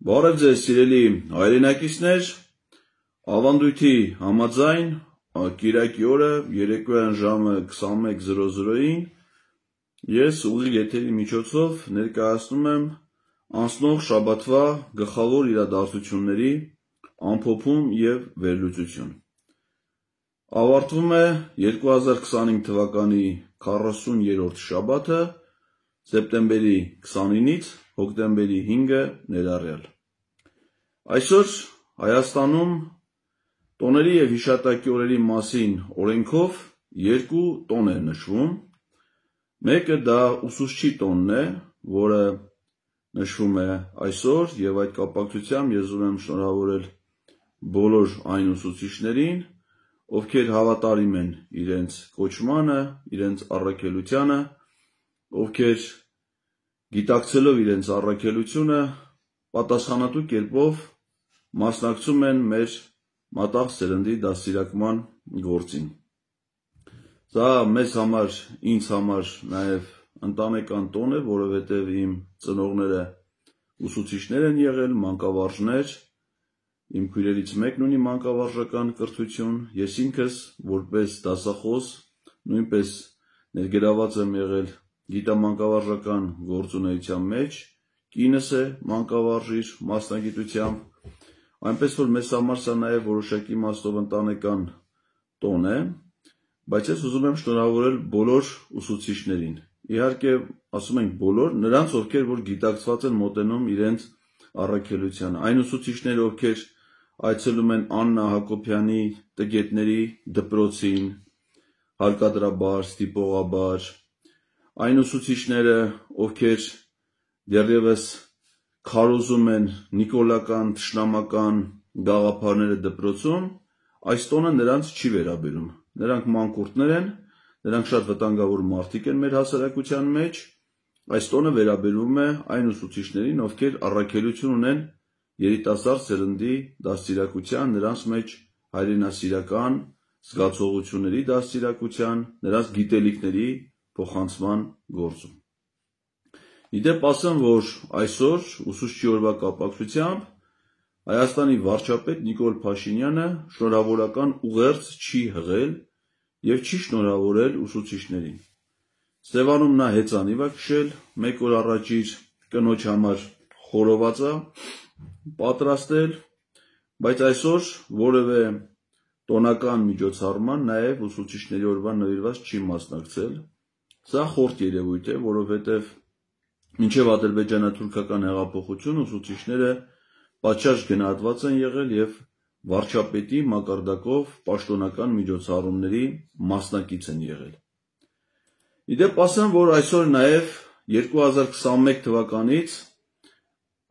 Բարև ձեզ սիրելի հայրենակիցներ, ավանդույթի համաձայն կիրակի օրը երեկոյան ժամը 21:00-ին ես ուղիղ եթերի միջոցով ներկայացնում եմ անցնող շաբաթվա գլխավոր իրադարձությունների ամփոփում և վերլուծություն։ Ավարտվում է 2025 թվականի 40-րդ շաբաթը սեպտեմբերի 29-ից հոկտեմբերի 5-ը ներառյալ։ Այսօր Հայաստանում տոների և հիշատակի օրերի մասին օրենքով երկու տոն է նշվում։ Մեկը դա ուսուցչի տոնն է, որը նշվում է այսօր, և այդ կապակցությամբ ես ուզում եմ շնորհավորել բոլոր այն ուսուցիչներին, ովքեր հավատարիմ են իրենց կոչմանը, իրենց առաքելությանը, ովքեր գիտակցելով իրենց առաքելությունը պատասխանատու կերպով մասնակցում են մեր մատաղ սերնդի դաստիարակման գործին։ Սա մեզ համար, ինձ համար նաև ընտանեկան տոն է, որովհետև իմ ծնողները ուսուցիչներ են եղել, մանկավարժներ, իմ քույրերից մեկն ունի մանկավարժական կրթություն, ես ինքս որպես դասախոս նույնպես ներգրաված եմ եղել գիտամանկավարժական գործունեության մեջ, կինս է մանկավարժ մասնագիտությամբ, այնպես որ մեզ համար սա նաև որոշակի իմաստով ընտանեկան տոն է, բայց ես ուզում եմ շնորհավորել բոլոր ուսուցիչներին։ Իհարկե, ասում ենք բոլոր, նրանց, ովքեր որ գիտակցված են մոտենում իրենց առաքելությանը, այն ուսուցիչները, ովքեր այցելում են Աննա Հակոբյանի տգետների դպրոցին, հարկադրաբար, ստիպողաբար, այն ուսուցիչները, ովքեր դեռևս քարոզում են նիկոլական, թշնամական գաղափարները դպրոցում, այս տոնը նրանց չի վերաբերում։ Նրանք մանկուրտներ են, նրանք շատ վտանգավոր մարդիկ են մեր հասարակության մեջ, այս տոնը վերաբերում է այն ուսուցիչներին, ովքեր առաքելություն ունեն երիտասարդ սերնդի դաստիարակության, նրանց մեջ հայրենասիրական զգացողությունների դաստիարակության, նրանց գիտելիքների փոխանցման գործում։ Իդեպ ասեմ, որ այսօր ուսուցչի օրվա կապակցությամբ Հայաստանի վարչապետ Նիկոլ Փաշինյանը շնորհավորական ուղերձ չի հղել և չի շնորհավորել ուսուցիչներին։ Սևանում նա հեծանիվ է քշել, մեկ օր առաջ իր կնոջ համար խորոված է պատրաստել, բայց այսօր որևէ տոնական միջոցառման, նաև ուսուցիչների օրվան նվիրված չի մասնակցել։ Սա խորտ երևույթ է, որովհետև մինչև ադրբեջանա-թուրքական հեղափոխություն ուսուցիչները պատշաճ գնահատված են եղել և վարչապետի մակարդակով պաշտոնական միջոցառումների մասնակից են եղել։ Իդեպ ասեմ, որ այսօր նաև 2021 թվականից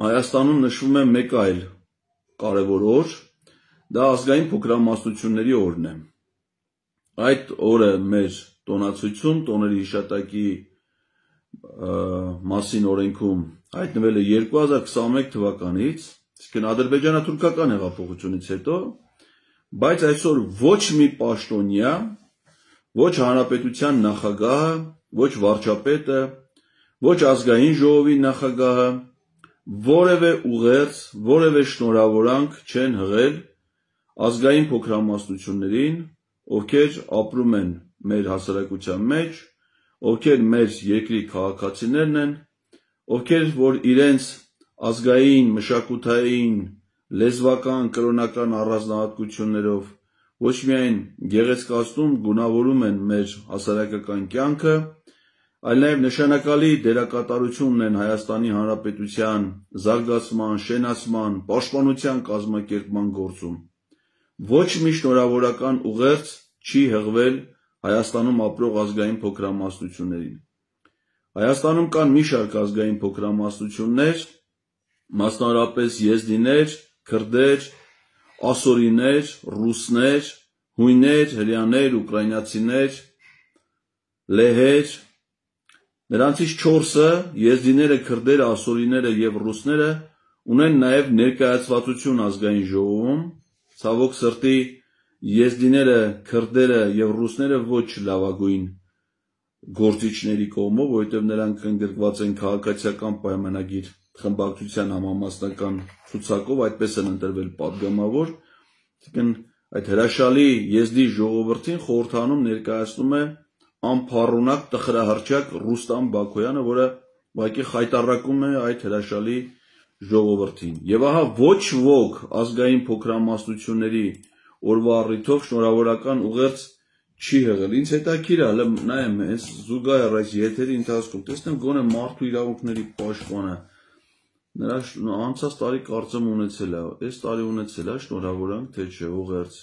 Հայաստանում նշվում է մեկ այլ կարևոր օր, դա ազգային փոքրամասնությունների օրն է։ Այդ օրը մեր տոնացույցում, տոների հիշատակի մասին օրենքում հայտնվել է 2021 թվականից, այսինքն ադրբեջանա-թուրքական հեղափոխությունից հետո, բայց այսօր ոչ մի պաշտոնյա, ոչ հանրապետության նախագահը, ոչ վարչապետը, ոչ ազգային ժողովի նախագահը որևէ ուղերձ, որևէ շնորհավորանք չեն հղել ազգային փոքրամասնություններին, ովքեր ապրում են մեր հասարակության մեջ, ովքեր մեր երկրի քաղաքացիներն են, ովքեր որ իրենց ազգային, մշակութային, լեզվական, կրոնական առանձնահատկություններով ոչ միայն գեղեցկացնում, գունավորում են մեր հասարակական կյանքը, այլ նաև նշանակալի դերակատարություն ունեն Հայաստանի Հանրապետության զարգացման, շենացման, պաշտպանության կազմակերպման գործում։ Ոչ մի շնորհավորական ուղերձ չի հղվել Հայաստանում ապրող ազգային փոքրամասնություններին։ Հայաստանում կան մի շարք ազգային փոքրամասնություններ, մասնավորապես եզդիներ, քրդեր, ասորիներ, ռուսներ, հույներ, հրեաներ, ուկրաինացիներ, լեհեր, նրանցից 4-ը, եզդիները, քրդերը, ասորիները և ռուսները, ունեն նաև ներկայացվածություն ազգային ժողովում, ցավոք սրտի եզդիները, քրդերը և ռուսները ոչ լավագույն գործիչների կողմով, որովհետև նրանք ընդգրկված են քաղաքացիական պայմանագիր խմբակցության համամասնական ցուցակով այդպես են ընտրվել падգամավոր, այսինքն այդ հրաշալի եզդի ժողովրդին խորհրդանում ներկայացնում է անփառունակ տխրահռչակ Ռուստամ Բաքոյանը, որը ուղղակի խայտառակում է այդ հրաշալի ժողովրդին։ Եվ ահա ոչ ոք ազգային փոքրամասնությունների օրվա առիթով շնորհավորական ուղերձ չի եղել։ Ինձ հետաքրիր է, հələ նայեմ, այս զուգահեռ այս եթերի ընթացքում տեսնեմ գոնե մարդու իրավունքների պաշտպանը նրա անցած տարի կարծեմ ունեցել է, այս տարի ունեցել է շնորհավորանք, թե չէ ուղերձ։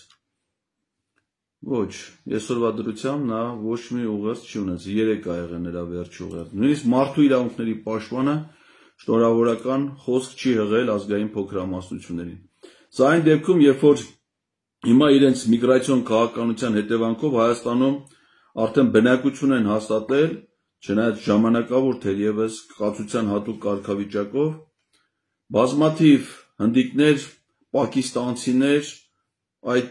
Ոչ, այսօրվա դրությամբ նա ոչ մի ուղերձ չի ունեցել, 3 ա եղել նրա վերջի ուղերձը։ Նույնիսկ մարդու իրավունքների պաշտպանը շնորհավորական խոսք չի եղել ազգային փոքրամասնություններին։ Սա այն դեպքում, երբ որ հիմա իրենց միգրացիոն քաղաքականության հետևանքով Հայաստանում արդեն բնակություն են հաստատել, չնայած ժամանակավոր թերևս կացության հատուկ կարգավիճակով, բազմաթիվ հնդիկներ, պակիստանցիներ այդ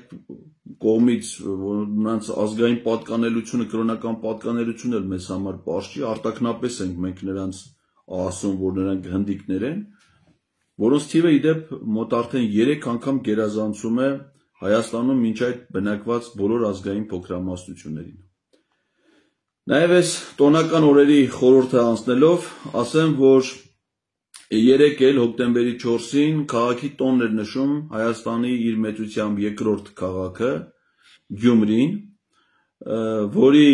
կողմից նրանց ազգային պատկանելությունը, կրոնական պատկանելությունը էլ մեզ համար պարզ չի, արտաքնապես ենք մենք նրանց ասում, որ նրանք հնդիկներ են, որոնց թիվը իդեպ մոտ արդեն 3 անգամ գերազանցում է Հայաստանում մինչ այդ բնակված բոլոր ազգային փոքրամասնություններին։ Նաև այս տոնական օրերի խորհուրդը անցնելով, ասեմ, որ 3 էլ հոկտեմբերի 4-ին քաղաքի տոնն էր նշում Հայաստանի իր մեծությամբ երկրորդ քաղաքը Գյումրին, որի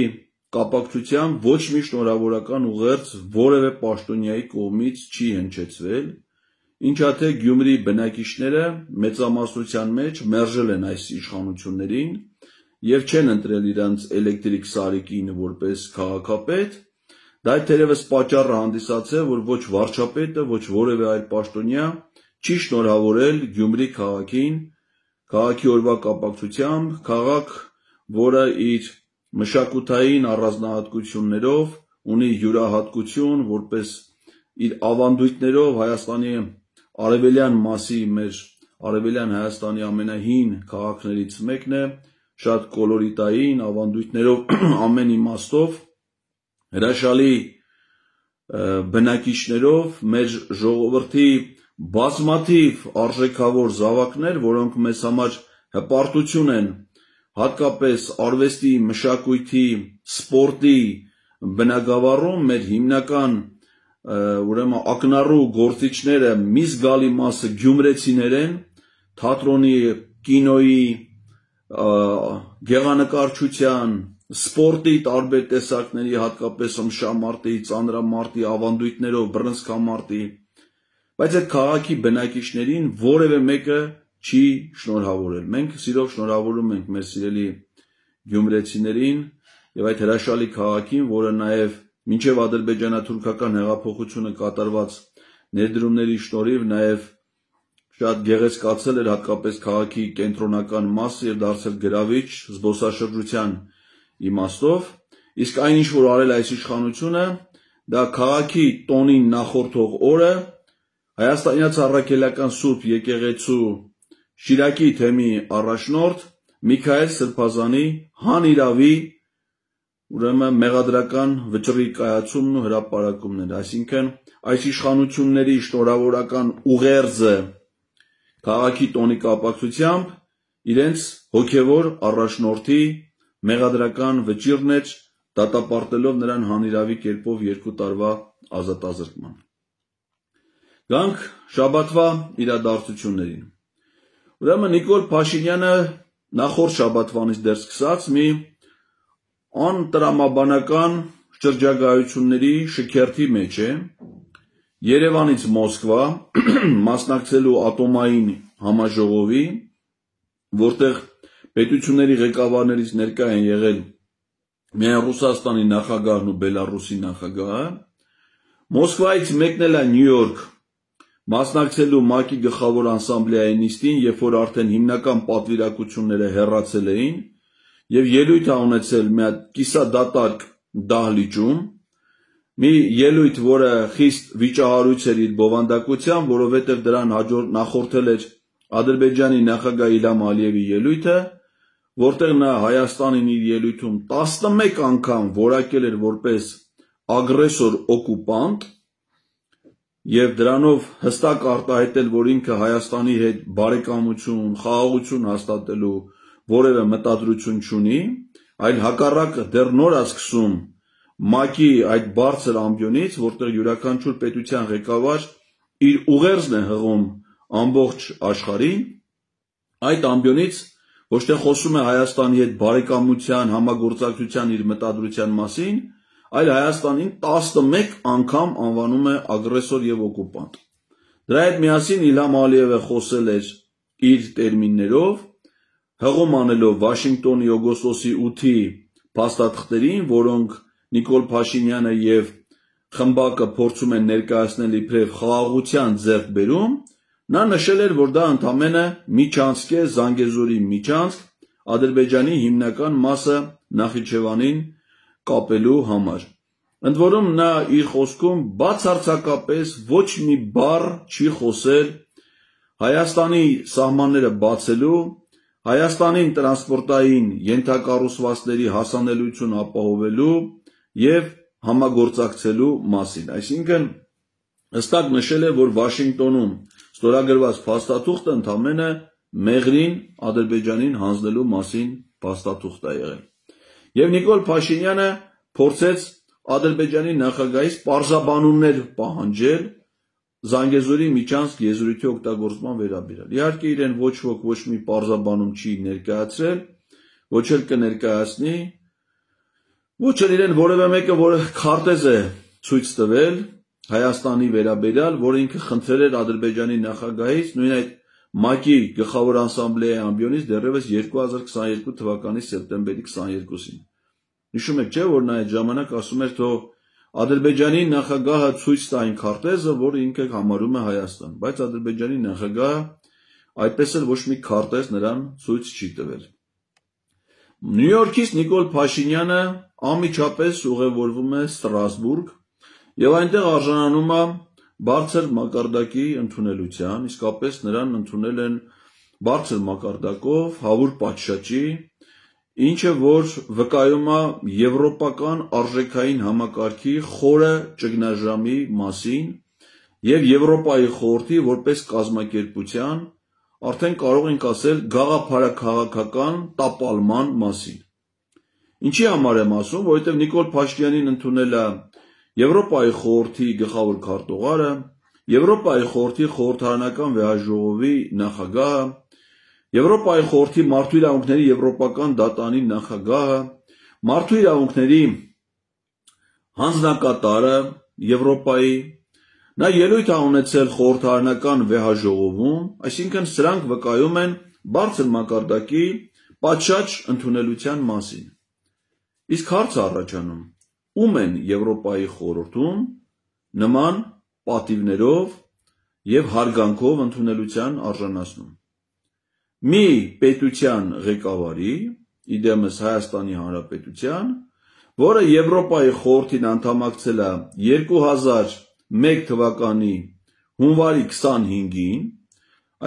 կապակցությամբ ոչ մի շնորհավորական ուղերձ որևէ պաշտոնյայի կողմից չի հնչեցվել, ինչա թե Գյումրի բնակիչները մեծամասնության մեջ մերժել են այս իշխանություններին եւ չեն ընտրել իրանց էլեկտրիկ Սարիկին որպես քաղաքապետ, դա թերևս պատճառը հանդիսացել, որ ոչ վարչապետը, ոչ որևէ այլ պաշտոնյա չի շնորհավորել Գյումրի քաղաքին, քաղաքի օրվա կապակցությամբ, քաղաք, որը իր մշակութային առանձնահատկություններով ունի յուրահատկություն, որպես իր ավանդույթներով Հայաստանի արևելյան մասի մեր արևելյան Հայաստանի ամենահին քաղաքներից մեկն է, շատ կոլորիտային ավանդույթներով ամեն իմաստով, հրաշալի բնակիչներով, մեր ժողովրդի բազմաթիվ արժեքավոր զավակներ, որոնք մեզ համար հպարտություն են, հատկապես արվեստի, մշակույթի, սպորտի բնագավառում մեր հիմնական ուրեմն ակնառու գործիչները մի զգալի մասը գյումրեցիներ են, թատրոնի, կինոյի, գեղանկարչության, սպորտի տարբեր տեսակների, հատկապես ըմբշամարտի, ծանրամարտի ավանդույթներով, բռնցքամարտի, բայց այդ քաղաքի բնակիչներին որևէ մեկը չի շնորհավորել։ Մենք սիրով շնորհավորում ենք մեր սիրելի գյումրեցիներին եւ այդ հրաշալի քաղաքին, որը նաեւ մինչև ադրբեջանա-թուրքական հեղափոխությունը կատարված ներդրումների շնորհիվ նաեւ շատ գեղեցկացել էր հատկապես քաղաքի կենտրոնական մասը եւ դարձել գրավիչ զբոսաշրջության իմաստով, իսկ այն ինչ որ արել այս իշխանությունը, դա քաղաքի տոնին նախորդող օրը Հայաստանյաց առաքելական Սուրբ եկեղեցու Շիրակի թեմի առաջնորդ Միքայել Սրբազանի հանիրավի ուրեմն մեղադրական վճռի կայացումն ու հրապարակումն էր, այսինքն այս իշխանությունների շնորհավորական ուղերձը քաղաքի տոնի կապակցությամբ իրենց հոգևոր առաջնորդի մեղադրական վճիռն էր, դատապարտելով նրան հանիրավի կերպով 2 տարվա ազատազրկման։ Գանք շաբաթվա իրադարձություններին։ Ուրեմն Նիկոլ Փաշինյանը նախորդ շաբաթվանից դեռ սկսած մի անտրամաբանական շրջագայությունների շքերթի մեջ է, Երևանից Մոսկվա մասնակցելու ատոմային համաժողովի, որտեղ պետությունների ղեկավարներից ներկա են եղել միայն Ռուսաստանի նախագահն ու Բելարուսի նախագահը, Մոսկվայից մեկնել է Նյու Յորք մասնակցելու ՄԱԿ-ի գլխավոր ասամբլեայի նիստին, երբ որ արդեն հիմնական պատվիրակությունները հեռացել էին, եւ ելույթ է ունեցել մի հատ կիսադատարկ դահլիճում, մի ելույթ, որը խիստ վիճահարույց էր իր բովանդակությամբ, որովհետեւ դրան նախորդել էր Ադրբեջանի նախագահ Իլհամ Ալիևի ելույթը, որտեղ նա Հայաստանին իր ելույթում 11 անգամ որակել էր որպես ագրեսոր օկուպանտ եւ դրանով հստակ արտահայտել, որ ինքը Հայաստանի հետ բարեկամություն, խաղաղություն հաստատելու որևէ մտադրություն չունի, այլ հակառակը դեռ նոր է սկսում ՄԱԿ-ի այդ բարձր ամբիոնից, որտեղ յուրաքանչյուր պետության ղեկավար իր ուղերձն է հղում ամբողջ աշխարհին, այդ ամբիոնից ոչ թե խոսում է Հայաստանի հետ բարեկամության, համագործակցության իր մտադրության մասին, այլ Հայաստանին 11 անգամ անվանում է ագրեսոր եւ օկուպանտ։ Դրա հետ միասին Իլհամ Ալիևը խոսել էր իր տերմիններով, հղում անելով Վաշինգտոնի օգոստոսի 8-ի փաստաթղթերին, որոնք Նիկոլ Փաշինյանը եւ խմբակը փորձում են ներկայացնել իբրև խաղաղության ձեռքբերում, նա նշել էր, որ դա ընդամենը միջանցք է, Զանգեզուրի միջանցք, Ադրբեջանի հիմնական մասը Նախիջևանին կապելու համար։ Ընդ որում նա իր խոսքում բացարձակապես ոչ մի բառ չի խոսել Հայաստանի սահմանները բացելու, Հայաստանին տրանսպորտային ենթակառուցվածքների հասանելիություն ապահովելու եւ համագործակցելու մասին։ Այսինքն հստակ նշել է, որ Վաշինգտոնում ստորագրված փաստաթուղթը ընդամենը մեղրին Ադրբեջանին հանձնելու մասին փաստաթուղթ է եղել։ Եվ Նիկոլ Փաշինյանը փորձեց Ադրբեջանի նախագահից պարզաբանումներ պահանջել Զանգեզուրի միջանցք եզրույթի օգտագործման վերաբերյալ։ Իհարկե իրեն ոչ ոք ոչ մի պարզաբանում չի ներկայացրել, ոչ էլ կներկայացնի, ոչ էլ իրեն որևէ մեկը, որը քարտեզ է ցույց տվել Հայաստանի վերաբերյալ, որը ինքը խնդրել էր Ադրբեջանի նախագահից, նույն այդ ՄԱԿ-ի գլխավոր ասամբլեայի ամբիոնից դեռևս 2022 թվականի սեպտեմբերի 22-ին։ Հիշում եք, չէ՞, որ նա այդ ժամանակ ասում էր, թող Ադրբեջանի նախագահը ցույց տա այն քարտեզը, որը ինքը համարում է Հայաստան, բայց Ադրբեջանի նախագահը այդպես էլ ոչ մի քարտեզ նրան ցույց չի տվել։ Նյու Յորքից Նիկոլ Փաշինյանը անմիջապես ուղևորվում է Ստրասբուրգ եւ այնտեղ արժանանում է բարձր մակարդակի ընդունելության, իսկապես նրան ընդունել են բարձր մակարդակով, 100 պատշաճի, ինչը որ վկայում է եվրոպական արժեքային համակարգի խորը ճգնաժամի մասին եւ Եվրոպայի խորհրդի որպես կազմակերպության արդեն կարող ենք ասել գաղափարաքաղաքական տապալման մասին։ Ինչի համար եմ ասում, որովհետեւ Նիկոլ Փաշինյանին ընդունել է Եվրոպայի խորհրդի գլխավոր քարտուղարը, Եվրոպայի խորհրդի խորհրդարանական վեհաժողովի նախագահը, Եվրոպայի խորհրդի մարդու իրավունքների եվրոպական դատարանի նախագահը, մարդու իրավունքների հանձնակատարը Եվրոպայի, նա ելույթ է ունեցել խորհրդարանական վեհաժողովում, այսինքն սրանք վկայում են բարձր մակարդակի պատշաճ ընդունելության մասին։ Իսկ հարցը առաջանում, ում են Եվրոպայի խորհրդում նման պատիվներով եւ հարգանքով ընդունելության արժանացնում։ Մի պետության ղեկավարի, իդեմս Հայաստանի Հանրապետության, որը Եվրոպայի խորհրդին անդամակցել է 2001 թվականի հունվարի 25-ին,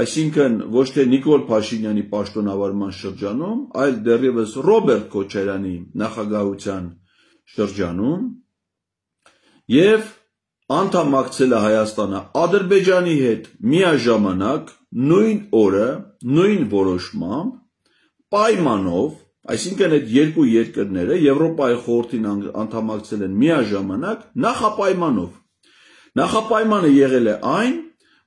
այսինքն ոչ թե Նիկոլ Փաշինյանի պաշտոնավարման շրջանում, այլ դեռևս Ռոբերտ Քոչարյանի նախագահության շրջանում, եւ անդամակցել է Հայաստանը Ադրբեջանի հետ միաժամանակ նույն օրը, նույն որոշմամբ, պայմանով, այսինքն այդ երկու երկրները Եվրոպայի խորհրդին անդամակցել են միաժամանակ նախապայմանով։ Նախապայմանը եղել է այն,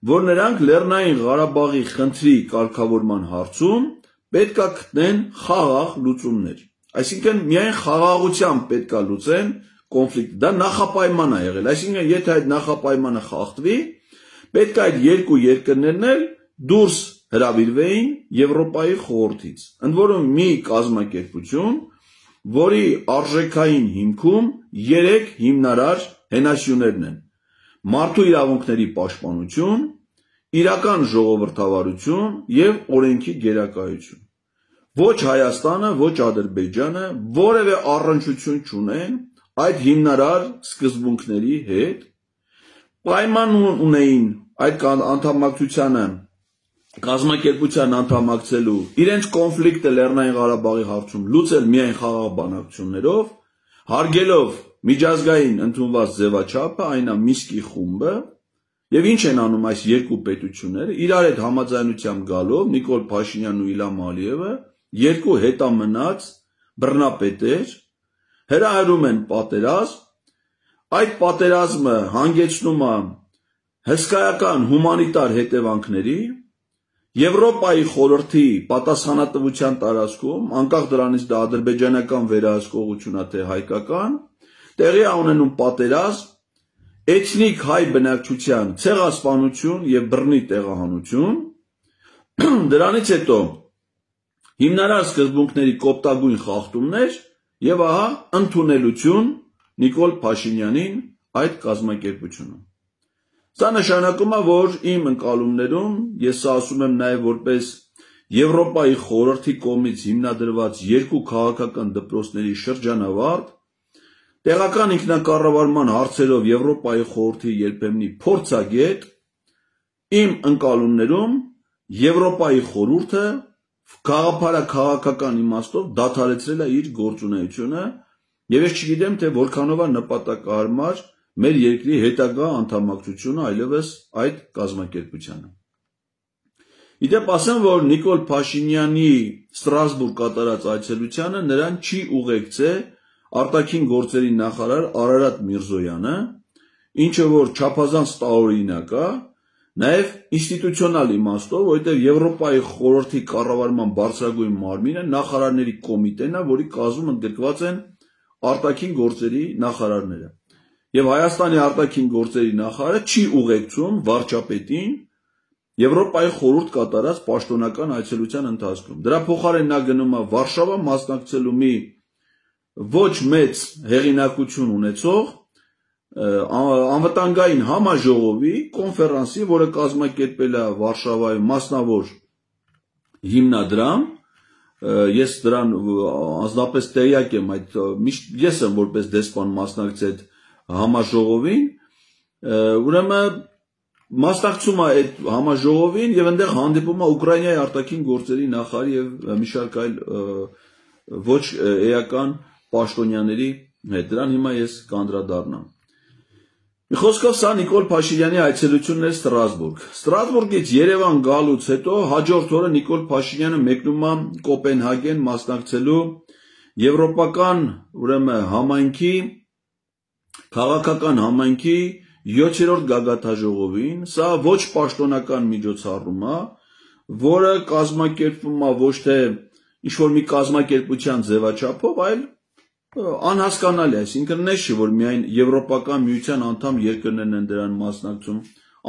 որ նրանք Լեռնային Ղարաբաղի խնդրի կարգավորման հարցում պետք է գտնեն խաղաղ լուծումներ։ Այսինքն միայն խաղաղությամբ պետք է լուծեն կոնֆլիկտը։ Դա նախապայման է եղել։ Այսինքն եթե այդ նախապայմանը խախտվի, պետք է այդ երկու երկրներն էլ դուրս հրավիրվեին Եվրոպայի խորհրդից։ Ընդ որում մի կազմակերպություն, որի արժեքային հիմքում 3 հիմնարար հենասյուներն են. մարդու իրավունքների պաշտպանություն, իրական ժողովրդավարություն եւ օրենքի գերակայություն։ Ոչ Հայաստանը, ոչ Ադրբեջանը որևէ առնչություն չունեն այդ հիմնարար սկզբունքների հետ, պայման ունեին այդ անդամակցությանը կազմակերպության անդամակցելու իրենց կոնֆլիկտը Լեռնային Ղարաբաղի հարցում լուծել միայն խաղաղ բանակցություններով, հարգելով միջազգային ընդունված ձևաչափը, այն է Մինսկի խումբը, Եվ ինչ են անում այս երկու պետությունները, իրար հետ համաձայնությամբ գալով Նիկոլ Փաշինյանն ու Իլհամ Ալիևը, երկու հետամնաց բռնապետեր, հրահրում են պատերազմ, այդ պատերազմը հանգեցնում է հսկայական հումանիտար հետևանքների, Եվրոպայի խորհրդի պատասխանատվության տարածքում, անկախ դրանից դա ադրբեջանական վերահսկողություն է թե հայկական, տեղի է ունենում պատերազմ, էթնիկ հայ բնակչության ցեղասպանություն եւ բռնի տեղահանություն, դրանից հետո հիմնարար սկզբունքների կոպտագույն խախտումներ եւ ահա ընդունելություն Նիկոլ Փաշինյանին այդ կազմակերպությունում։ Սա նշանակում է, որ իմ ընկալումներում ես ասում եմ նաև որպես Եվրոպայի խորհրդի կողմից հիմնադրված երկու քաղաքական դպրոցների շրջանավարտ, տեղական ինքնակառավարման հարցերով Եվրոպայի խորհրդի երբեմնի փորձագետ, իմ ընկալումներում Եվրոպայի խորհուրդը քաղաքական իմաստով դադարեցրել է իր գործունեությունը եւ ես չգիտեմ թե որքանով է նպատակահարմար մեր երկրի հետագա անդամակցությունը այլևս այդ կազմակերպությանը։ Իդեպ ասեմ, որ Նիկոլ Փաշինյանի Ստրասբուրգ կատարած այցելությանը նրան չի ուղեկցել արտաքին գործերի նախարար Արարատ Միրզոյանը, ինչը որ չափազանց տարօրինակ է, նաև ինստիտուցիոնալ իմաստով, որովհետև Եվրոպայի խորհրդի կառավարման բարձրագույն մարմինը նախարարների կոմիտեն է, որի կազմում ընդգրկված են արտաքին գործերի նախարարները։ Եվ Հայաստանի արտաքին գործերի նախարարը չի ուղեկցում վարչապետին Եվրոպայի խորհուրդ կատարած պաշտոնական այցելության ընթացքում։ Դրա փոխարեն նա գնում է Վարշավա մասնակցելու մի ոչ մեծ հեղինակություն ունեցող անվտանգային համաժողովի կոնֆերանսի, որը կազմակերպել է Վարշավայում մասնավոր հիմնադրամ, ես դրան անձնապես տեղյակ եմ, ես եմ որպես դեսպան մասնակցել համաժողովին, ուրեմն մասնակցում է այդ համաժողովին եւ այնտեղ հանդիպում է Ուկրաինայի արտաքին գործերի նախարարի եւ մի շարք այլ ոչ էական պաշտոնյաների հետ։ Դրան հիմա ես կանդրադառնամ։ Մի խոսքով սա Նիկոլ Փաշինյանի այցելությունն էր Ստրասբուրգ։ Ստրասբուրգից Երևան գալուց հետո հաջորդ օրը Նիկոլ Փաշինյանը մեկնում է Կոպենհագեն մասնակցելու եվրոպական ուրեմն համայնքի քաղաքական համայնքի 7-րդ գագաթաժողովին, սա ոչ պաշտոնական միջոցառում է, որը կազմակերպվում է ոչ թե ինչ-որ մի կազմակերպության ձևաչափով, այլ անհասկանալի, այսինքն նշ չի, որ միայն Եվրոպական միության անդամ երկրներն են դրան մասնակցում,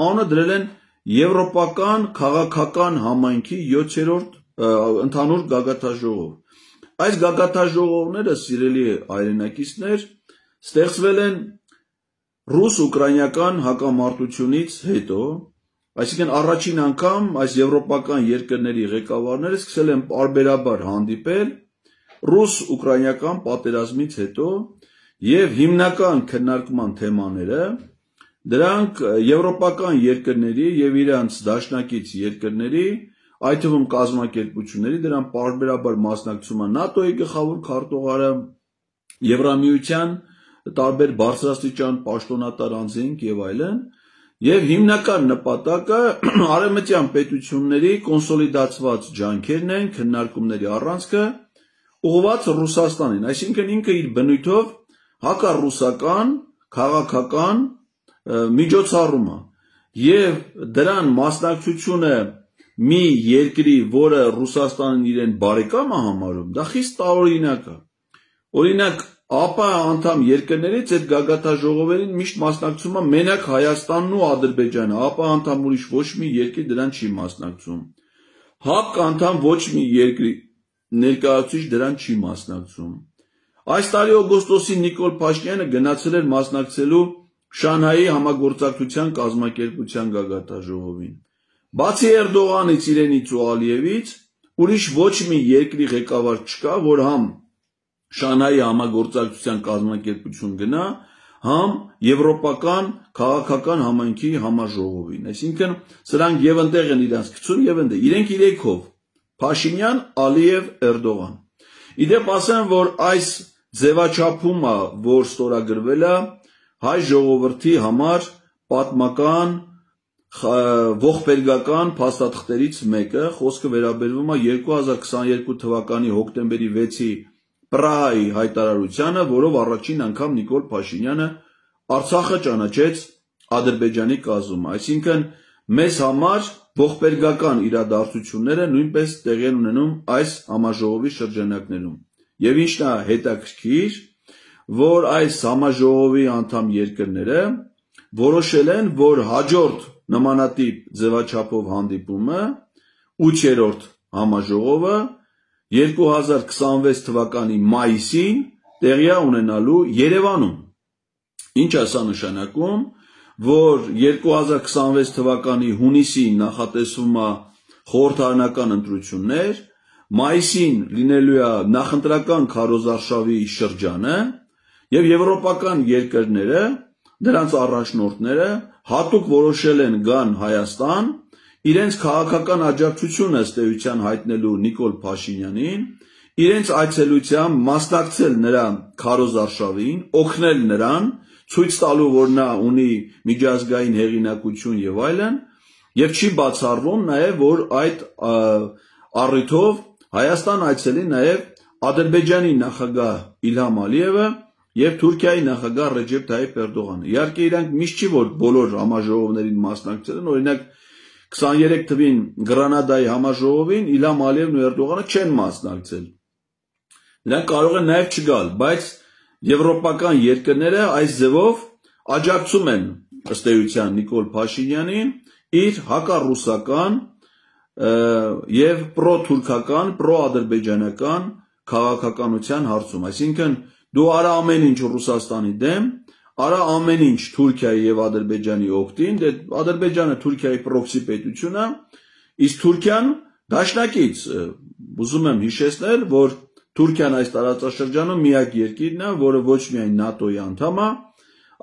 անունը դրել են Եվրոպական քաղաքական համայնքի 7-րդ ընդհանուր գագաթաժողով։ Այս գագաթաժողովները, սիրելի հայրենակիցներ, ստեղծվել են ռուս-ուկրաինական հակամարտությունից հետո, այսինքն առաջին անգամ այս եվրոպական երկրների ղեկավարները սկսել են պարբերաբար հանդիպել ռուս-ուկրաինական պատերազմից հետո եւ հիմնական քննարկման թեմաները դրանք եվրոպական երկրների եւ իրանց դաշնակից երկրների, այդ թվում կազմակերպությունների, դրան պարբերաբար մասնակցում է ՆԱՏՕ-ի գլխավոր քարտուղարը, Եվրամիության տարբեր բարձրաստիճան պաշտոնատար անձինք եւ այլն, եւ հիմնական նպատակը արևմտյան պետությունների կոնսոլիդացված ջանքերն են, քննարկումների առանցքը ուղղված Ռուսաստանին, այսինքն ինքը իր բնույթով հակառուսական քաղաքական միջոցառում է եւ դրան մասնակցությունը մի երկրի, որը Ռուսաստանին իրեն բարեկամ է համարում, դա խիստ տարօրինակ է։ Օրինակ ԱՊԱ անդամ երկրներից այդ գագաթաժողովերին միշտ մասնակցում է մենակ Հայաստանն ու Ադրբեջանը, ԱՊԱ անդամ ուրիշ ոչ մի երկիր դրան չի մասնակցում։ ՀԱՊԿ անդամ ոչ մի երկրի ներկայացուցիչ դրան չի մասնակցում։ Այս տարի օգոստոսին Նիկոլ Փաշինյանը գնացել էր մասնակցելու Շանհայի համագործակցության կազմակերպության գագաթաժողովին։ Բացի Էրդողանից, իրենից ու Ալիևից, ուրիշ ոչ մի երկրի ղեկավար չկա, որ համ Շանհայի համագործակցության կազմակերպություն գնա, համ եվրոպական քաղաքական համայնքի համաժողովին։ Այսինքն սրանք եւ այնտեղ են իրանց գցում եւ այնտեղ։ Իրենք իրեքով Փաշինյան, Ալիև, Էրդողան։ Իդեպ ասեմ, որ այս ձևաչափումը, որ ստորագրվել է, հայ ժողովրդի համար պատմական ողբերգական փաստաթղթերից մեկը, խոսքը վերաբերվում է 2022 թվականի հոկտեմբերի 6-ի Պրահայի հայտարարությանը, որով առաջին անգամ Նիկոլ Փաշինյանը Արցախը ճանաչեց Ադրբեջանի կազմում, այսինքն մեզ համար ողբերգական իրադարձությունները նույնպես տեղի են ունենում այս համաժողովի շրջանակներում։ Եվ ինչն է հետաքրքիր, որ այս համաժողովի անդամ երկրները որոշել են, որ հաջորդ նմանատիպ ձևաչափով հանդիպումը 8-րդ համաժողովը 2026 թվականի մայիսին տեղի է ունենալու Երևանում։ Ինչ է սա նշանակում, որ 2026 թվականի հունիսին նախատեսվում է խորհրդարանական ընտրություններ, մայիսին լինելու է նախընտրական քարոզարշավի շրջանը եւ եվրոպական երկրները, դրանց առաջնորդները հատուկ որոշել են գան Հայաստան իրենց քաղաքական աջակցությունը ըստ էության հայտնելու Նիկոլ Փաշինյանին, իրենց այցելությամբ մասնակցել նրա քարոզարշավին, օգնել նրան, ցույց տալու, որ նա ունի միջազգային հեղինակություն եւ այլն, եւ չի բացառվում նաեւ, որ այդ առիթով Հայաստան այցելի նաեւ Ադրբեջանի նախագահ Իլհամ Ալիևը եւ Թուրքիայի նախագահ Ռեջեփ Թայիփ Էրդողանը։ Իհարկե իրանք միշտ չի որ բոլոր համաժողովներին մասնակցել են, օրինակ 23 թվին Գրանադայի համաժողովին Իլհամ Ալիևն ու Էրդողանը չեն մասնակցել։ Նրանք կարող են նաեւ չգալ, բայց եվրոպական երկրները այս ձևով աջակցում են ըստ էության Նիկոլ Փաշինյանին իր հակառուսական եւ պրո-թուրքական, պրո-ադրբեջանական քաղաքականության հարցում, այսինքն դու արա ամեն ինչ Ռուսաստանի դեմ, արա ամեն ինչ Թուրքիայի եւ Ադրբեջանի օգտին, դե Ադրբեջանը Թուրքիայի պրոքսի պետություն է, իսկ Թուրքիան դաշնակից, ուզում եմ հիշեցնել, որ Թուրքիան այս տարածաշրջանում միակ երկիրն է, որը ոչ միայն ՆԱՏՕ-ի անդամ է,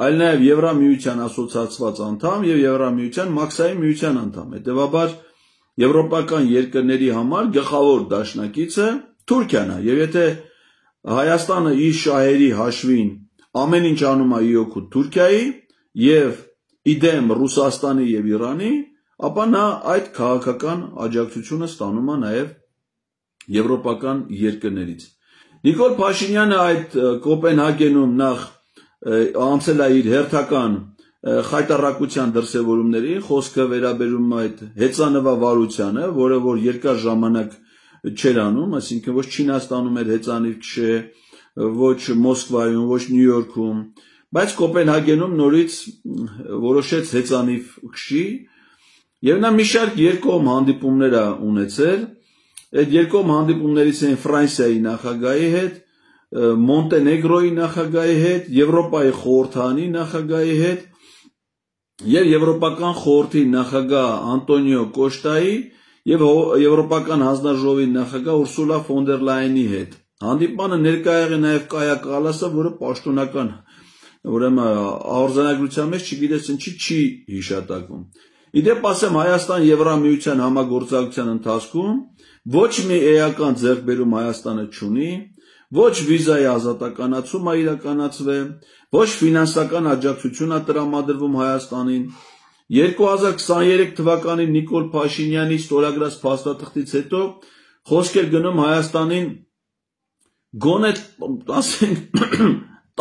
այլ նաեւ Եվրամիության ասոցիացված անդամ եւ Եվրամիության մաքսային միության անդամ։ Հետեւաբար եվրոպական երկրների համար գլխավոր դաշնակիցը Թուրքիան է, եւ եթե Հայաստանը իր շահերի հաշվին ամեն ինչ անում է իօգուտ Թուրքիայի եւ իդեմ Ռուսաստանի եւ Իրանի, ապա նա այդ քաղաքական աջակցությունը ստանում է նաեւ եվրոպական երկրներից։ Նիկոլ Փաշինյանը այդ Կոպենհագենում նախ անցել է իր հերթական խայտառակության դրսևորումներին, խոսքը վերաբերում է այդ հեծանվավարությանը, որը որ երկար ժամանակ չէր անում, այսինքն ոչ Չինաստանում էր հեծանիվ քշե, ոչ Մոսկվայում, ոչ Նյու Յորքում, բայց Կոպենհագենում նորից որոշեց հեծանիվ քշի, եւ նա մի շարք երկկողմ հանդիպումներ է ունեցել։ Այդ երկկողմ հանդիպումներից են Ֆրանսիայի նախագահի հետ, Մոնտենեգրոյի նախագահի հետ, Եվրոպայի խորհրդանի նախագահի հետ եւ Եվրոպական խորհրդի նախագահ Անտոնիո Կոշտայի եւ Եվրոպական հանձնաժողովի նախագահ Ուրսուլա ֆոն դեր Լայենի հետ։ Հանդիպանը ներկա եղել նաեւ Կայա Կալասը, որը պաշտոնական, ուրեմն արձանագրության մեջ չգիտես ինչի չի հիշատակվում։ Իդեպ ասեմ, Հայաստան Եվրամիության համագործակցության ընթացքում ոչ մի էական ձեռքբերում Հայաստանը չունի, ոչ վիզայի ազատականացում է իրականացվել, ոչ ֆինանսական աջակցություն է տրամադրվում Հայաստանին։ 2023 թվականի Նիկոլ Փաշինյանի ստորագրած փաստաթղթից հետո խոսք էր գնում Հայաստանին գոնե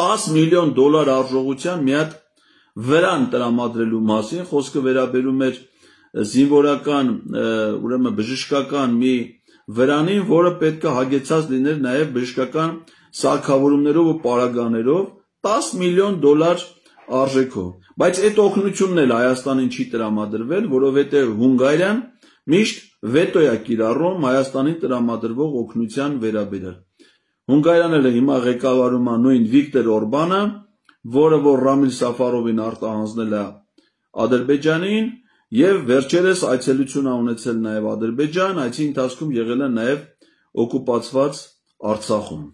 10 միլիոն դոլար արժողության մի հատ վրան տրամադրելու մասին, խոսքը վերաբերում էր զինվորական, ուրեմն բժշկական մի վրանին, որը պետք է հագեցած լիներ նաև բժշկական սարքավորումներով ու պարագաներով 10 միլիոն դոլար արժեքով։ Բայց այդ օգնությունն էլ Հայաստանին չի տրամադրվել, որովհետև Հունգարիան միշտ վետո է կիրառում Հայաստանին տրամադրվող օգնության վերաբերյալ։ Հունգարիան էլ հիմա ղեկավարում է նույն Վիկտոր Օրբանը, որը որ Ռամիլ Սաֆարովին արտահանձնել է Ադրբեջանին եւ վերջերս այցելություն է ունեցել նաեւ Ադրբեջան, այցի ընթացքում եղել է նաեւ օկուպացված Արցախում։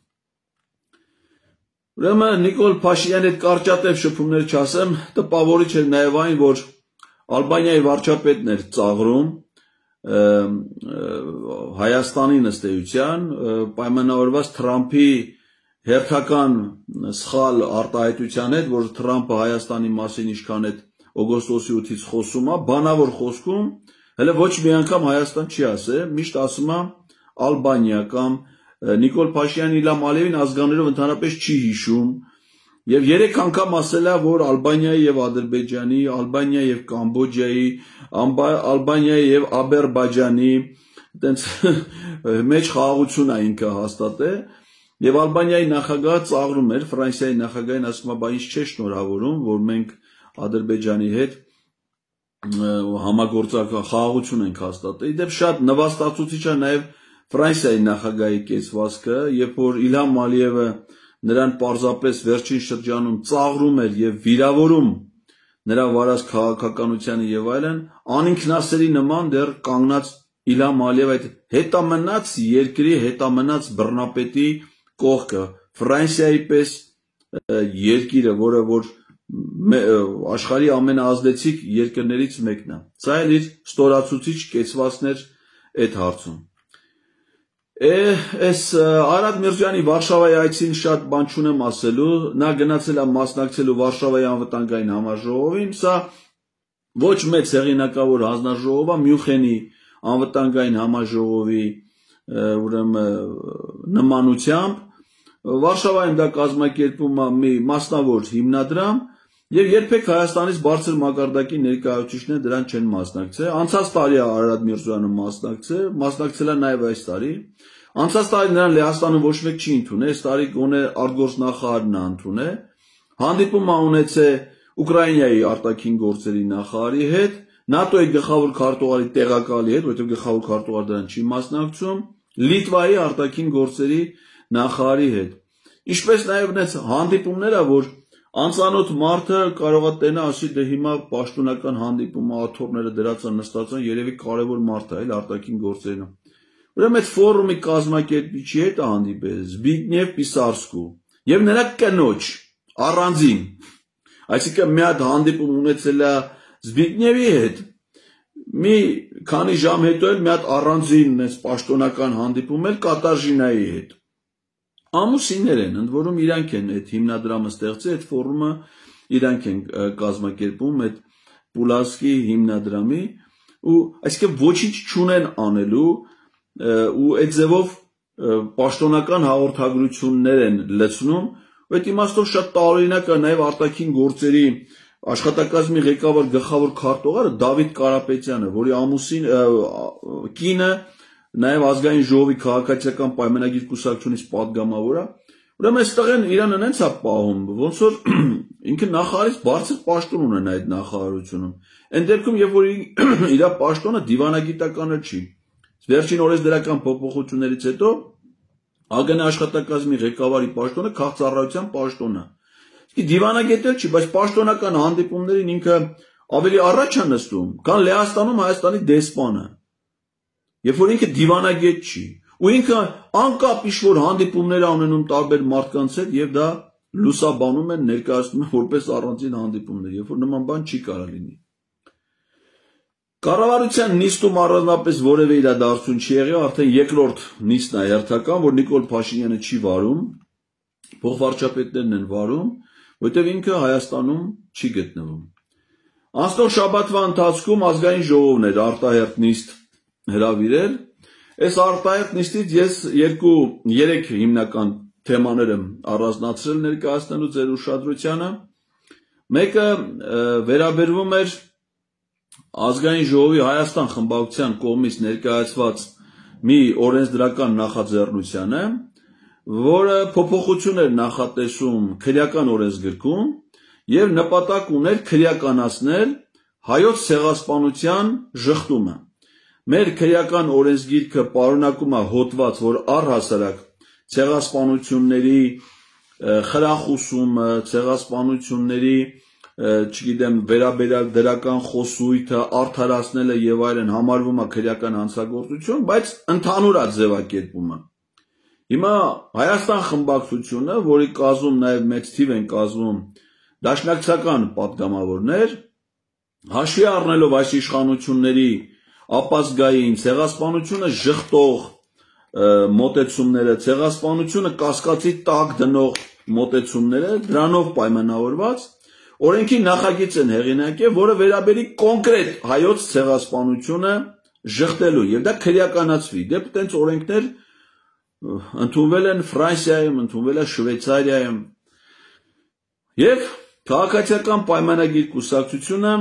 Ուրեմն Նիկոլ Փաշինյանի հետ կարճատև շփումներ չասեմ, տպավորիչ էր նաեւ այն, որ Ալբանիայի վարչապետն էր ծաղրում Հայաստանին ըստ էության, պայմանավորված Թրամփի հերթական սխալ արտահայտության հետ, որ Թրամփը Հայաստանի մասին ինչքան այդ օգոստոսի 8-ից խոսում է, բանավոր խոսքում, հələ ոչ մի անգամ Հայաստան չի ասել, միշտ ասում է Ալբանիա կամ Նիկոլ Փաշինյանը Իլհամ Ալիևին ազգաններով ընդհանրապես չի հիշում, եւ 3 անգամ ասել է, որ Ալբանիայի եւ Ադրբեջանի, Ալբանիայի եւ Կամբոջայի, Ալբանիայի եւ Ադրբեջանի այտենց մեջ խաղաղություն է ինքը հաստատել, եւ Ալբանիայի նախագահը ծաղրում էր, Ֆրանսիայի նախագահին ասում է, բա ինչ չէ շնորհավորում, որ մենք Ադրբեջանի հետ համագործակցություն խաղաղություն ենք հաստատել։ Իդեպ շատ նվաստացուցիչ է նաեւ Ֆրանսիայի նախագահի կեցվածքը, երբ որ Իլհամ Ալիևը նրան պարզապես վերջին շրջանում ծաղրում էր եւ վիրավորում նրա վարած քաղաքականությանը եւ այլն, անինքնասերի նման դեռ կանգնած Իլհամ Ալիև այդ հետամնաց երկրի հետամնաց բռնապետի կողքը, Ֆրանսիայի պես երկիրը, որը որ աշխարհի ամենաազդեցիկ երկրներից մեկն է։ Սա էլ իր ստորացուցիչ կեցվածն էր այդ հարցում։ Այս Արադ Միրզոյանի Վարշավայի այցին շատ բան չունեմ ասելու, նա գնացել է մասնակցելու Վարշավայի անվտանգային համաժողովին, սա ոչ մեծ հեղինակավոր հանձնաժողով է, Մյունխենի անվտանգային համաժողովի ուրեմն նմանությամբ, Վարշավայում դա կազմակերպում է մի մասնավոր հիմնադրամ, եւ երբեք Հայաստանից բարձր մակարդակի ներկայացուցիչները դրան չեն մասնակցել։ Անցած տարի Արադ Միրզոյանը մասնակցել է նաեւ այս տարի։ Անցած տարի նրան Լեհաստանում ոչ մեկ չի ընդունել, այս տարի գոնե արտգործնախարարն է ընդունել։ Հանդիպում է ունեցել Ուկրաինայի արտաքին գործերի նախարարի հետ, ՆԱՏՕ-ի գլխավոր քարտուղարի տեղակալի հետ, որովհետեւ գլխավոր քարտուղարը դրան չի մասնակցում, Լիտվայի արտաքին գործերի նախարարի հետ։ Ինչպես նաեւ այնց հանդիպումները, որ անծանոթ մարդը կարող է տենա ասի դե հիմա պաշտոնական հանդիպում աթոռները դրած են նստած են, երևի կարևոր մարդ է, այլ արտաքին գործերն։ Ուրեմն այդ ֆորումի կազմակերպիչի հետ հանդիպել Զբիգնև Պիսարսկու եւ նրա կնոջ առանձին, այսինքն մի հատ հանդիպում ունեցել է Զբիգնևի հետ, մի քանի ժամ հետո էլ մի հատ առանձին այս պաշտոնական հանդիպում էլ Կատաժինայի հետ։ Ամուսիններ են, ընդ որում իրանք են այդ հիմնադրամը ստեղծել, այդ ֆորումը իրանք են կազմակերպում այդ Պուլասկի հիմնադրամի ու այսինքն ոչինչ չունեն անելու ու այդ ձևով պաշտոնական հաղորդագրություններ են լցնում, այդ իմաստով շատ տարօրինակ է նաև արտաքին գործերի աշխատակազմի ղեկավար գլխավոր քարտուղարը Դավիթ Կարապետյանը, որի ամուսին կինը նաև ազգային ժողովի քաղաքացիական պայմանագիր կուսակցությունից падգամավոր է, ուրեմն այստեղ են Իրանը նենց է պահում, ոնց որ ինքը նախարարից բարձր պաշտոն ունեն այդ նախարարությունում։ Այն դեպքում, երբ որ իր պաշտոնը դիվանագիտականը չի, վերջին օրենսդրական փոփոխություններից հետո ԱԳՆ աշխատակազմի ղեկավարի պաշտոնը քաղաքծառայության պաշտոն է։ Իսկ դիվանագետել չի, բայց պաշտոնական հանդիպումներին ինքը ավելի առաջ է նստում, քան Լեհաստանում Հայաստանի դեսպանը։ Երբ որ ինքը դիվանագետ չի, ու ինքը անկապ ինչ-որ հանդիպումներ ունենում տարբեր մարդկանց հետ եւ դա լուսաբանում են, ներկայացնում են որպես առանձին հանդիպումներ, երբ որ նման բան չի կարող լինի։ Կառավարության նիստում առանձնապես որևէ իրադարձություն չի եղել, արդեն երկրորդ նիստն է հերթական, որ Նիկոլ Փաշինյանը չի վարում, փոխվարչապետներն են վարում, որտեղ ինքը Հայաստանում չի գտնվում։ Անցնող շաբաթվա ընթացքում ազգային ժողովն էր արտահերթ նիստ հրավիրել։ Այս արտահերթ նիստից ես 2-3 հիմնական թեմաներ եմ առանձնացրել ներկայացնելու ձեր ուշադրությանը։ Մեկը վերաբերվում էր ազգային ժողովի Հայաստան խմբակցության կողմից ներկայացված մի օրենսդրական նախաձեռնությանը, որը փոփոխություն էր նախատեսում քրեական օրենսգրքում եւ նպատակ ուներ քրեականացնել հայոց ցեղասպանության ժխտումը։ Մեր քրեական օրենսգիրքը պարունակում է հոդված, որ առհասարակ ցեղասպանությունների խրախուսումը, ցեղասպանությունների չգիտեմ վերաբերյալ դրական խոսույթը արդարացնելը եւ այլն համարվում է քրեական հանցագործություն, բայց ընդհանուր է ձևակերպումը։ Հիմա Հայաստան խմբակցությունը, որի կազմում նաեւ մեծ թիվ են կազմում դաշնակցական պատգամավորներ, հաշվի առնելով այս իշխանությունների ապազգային ցեղասպանությունը ժխտող մոտեցումները, ցեղասպանությունը կասկածի տակ դնող մոտեցումները, դրանով պայմանավորված օրենքի նախագիծ են հեղինակել, որը վերաբերի կոնկրետ հայոց ցեղասպանությունը ժխտելու եւ դա քրեականացվի։ Դե այդպես օրենքներ ընդունվել են Ֆրանսիայում, ընդունվել է Շվեյցարիայում։ Եվ քաղաքացիական պայմանագիր կուսակցությունը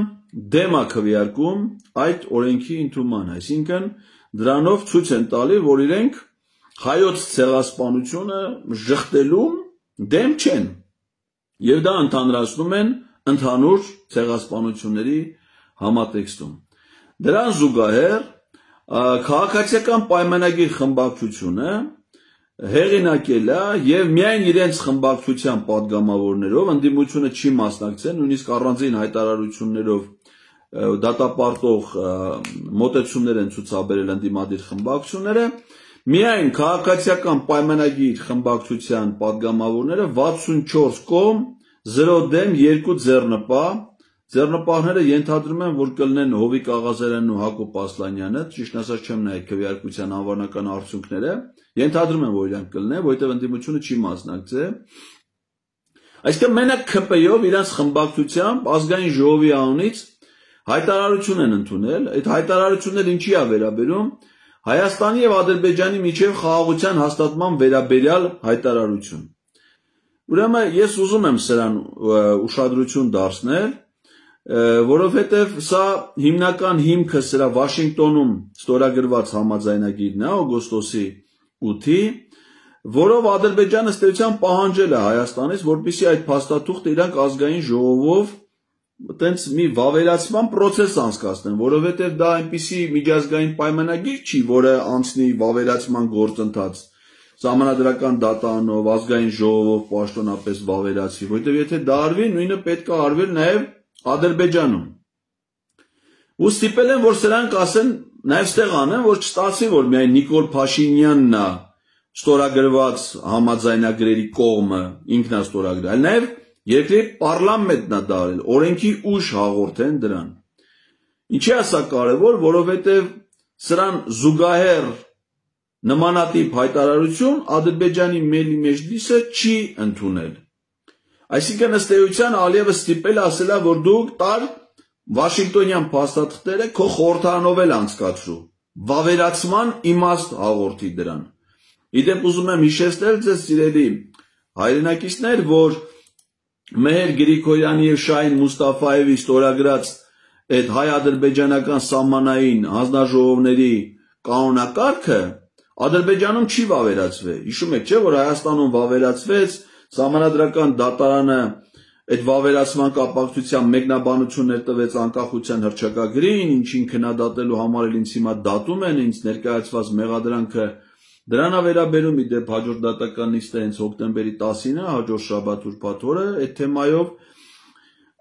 դեմ է քվեարկում այդ օրենքի ընդունման, այսինքն դրանով ցույց են տալի, որ իրենք հայոց ցեղասպանությունը ժխտելու դեմ չեն։ Եվ դա ընդհանրացնում են ընդհանուր ցեղասպանությունների համատեքստում։ Դրան զուգահեռ քաղաքացիական պայմանագիր խմբակցությունը հեղինակել է եւ միայն իրենց խմբակցության падգամավորներով ընդդիմությունը չի մասնակցել, նույնիսկ առանձին հայտարարություններով դատապարտող մոտեցումներ են ցուցաբերել ընդդիմադիր խմբակցությունները, միայն քաղաքացիական պայմանագիր խմբակցության падգամավորները 64 կողմ 0 դեմ 2 ձեռնպահ ձեռնպահները ենթադրում են, որ կլինեն Հովիկ Աղազարյանն ու Հակոբ Ասլանյանը, ճիշտ ասած չեմ նայել քվեարկության անվանական արդյունքները, ենթադրում են, որ իրանք կլինեն, որովհետև ընդդիմությունը չի մասնակցել։ Այսինքն մենակ ՔՊ-ով իրանց խմբակցությամբ ազգային ժողովի անունից հայտարարություն են ընդունել, այդ հայտարարությունները ինչի է վերաբերում Հայաստանի եւ Ադրբեջանի միջև խաղաղության հաստատման վերաբերյալ հայտարարություն։ Ուրեմն ես ուզում եմ սրան ուշադրություն դարձնել, որովհետև սա հիմնական հիմքը սրա Վաշինգտոնում ստորագրված համաձայնագիրն է օգոստոսի 8-ի, որով Ադրբեջանը ըստ էության պահանջել է Հայաստանից, որպեսզի այդ փաստաթուղթը իրանք ազգային ժողովով այտենց մի վավերացման process անցկացնեն, որովհետև դա այնպիսի միջազգային պայմանագիր չի, որը անցնի վավերացման գործընթաց, Սահմանադրական դատարանով, ազգային ժողովով պաշտոնապես վավերացվի, որովհետև եթե դա արվի, նույնը պետք է արվեր նաև Ադրբեջանում։ Ու ստիպել են, որ սրանք ասեն, նաև ստեղ անեն, որ չստացվի, որ միայն Նիկոլ Փաշինյանն է ստորագրված համաձայնագրերի կողմը, ինքն է ստորագրել, այլ նաև երկրի պարլամենտն է դա արել, օրենքի ուժ հաղորդեն դրան։ Ինչի է սա կարևոր, որովհետև սրան զուգահեռ նմանատիպ հայտարարություն Ադրբեջանի Մելի Մեջլիսը չի ընդունել։ Այսինքն ըստ էության Ալիևը ստիպել ասել է, որ դու տար Վաշինգտոնյան փաստաթղթերը քո խորհրդանով էլ անցկացրու, վավերացման իմաստ հաղորդի դրան։ Իդեպ ուզում եմ հիշեցնել ձեզ սիրելի հայրենակիցներ, որ Մեհեր Գրիգորյանի եւ Շահին Մուստաֆաևի ստորագրած այդ հայ-ադրբեջանական սահմանային հանձնաժողովների կանոնակարգը Ադրբեջանում չի վավերացվել։ Հիշում եք, չէ՞, որ Հայաստանում վավերացվեց, Սահմանադրական դատարանը այդ վավերացման կապակցությամբ մեկնաբանություններ տվեց անկախության հռչակագրին, ինչին քննադատելու համար էլ ինձ հիմա դատում են, ինձ ներկայացված մեղադրանքը դրան է վերաբերում, իդեպ հաջորդ դատական նիստը հենց հոկտեմբերի 10-ին է, հաջորդ շաբաթ-ուրբաթ օրը, այդ թեմայով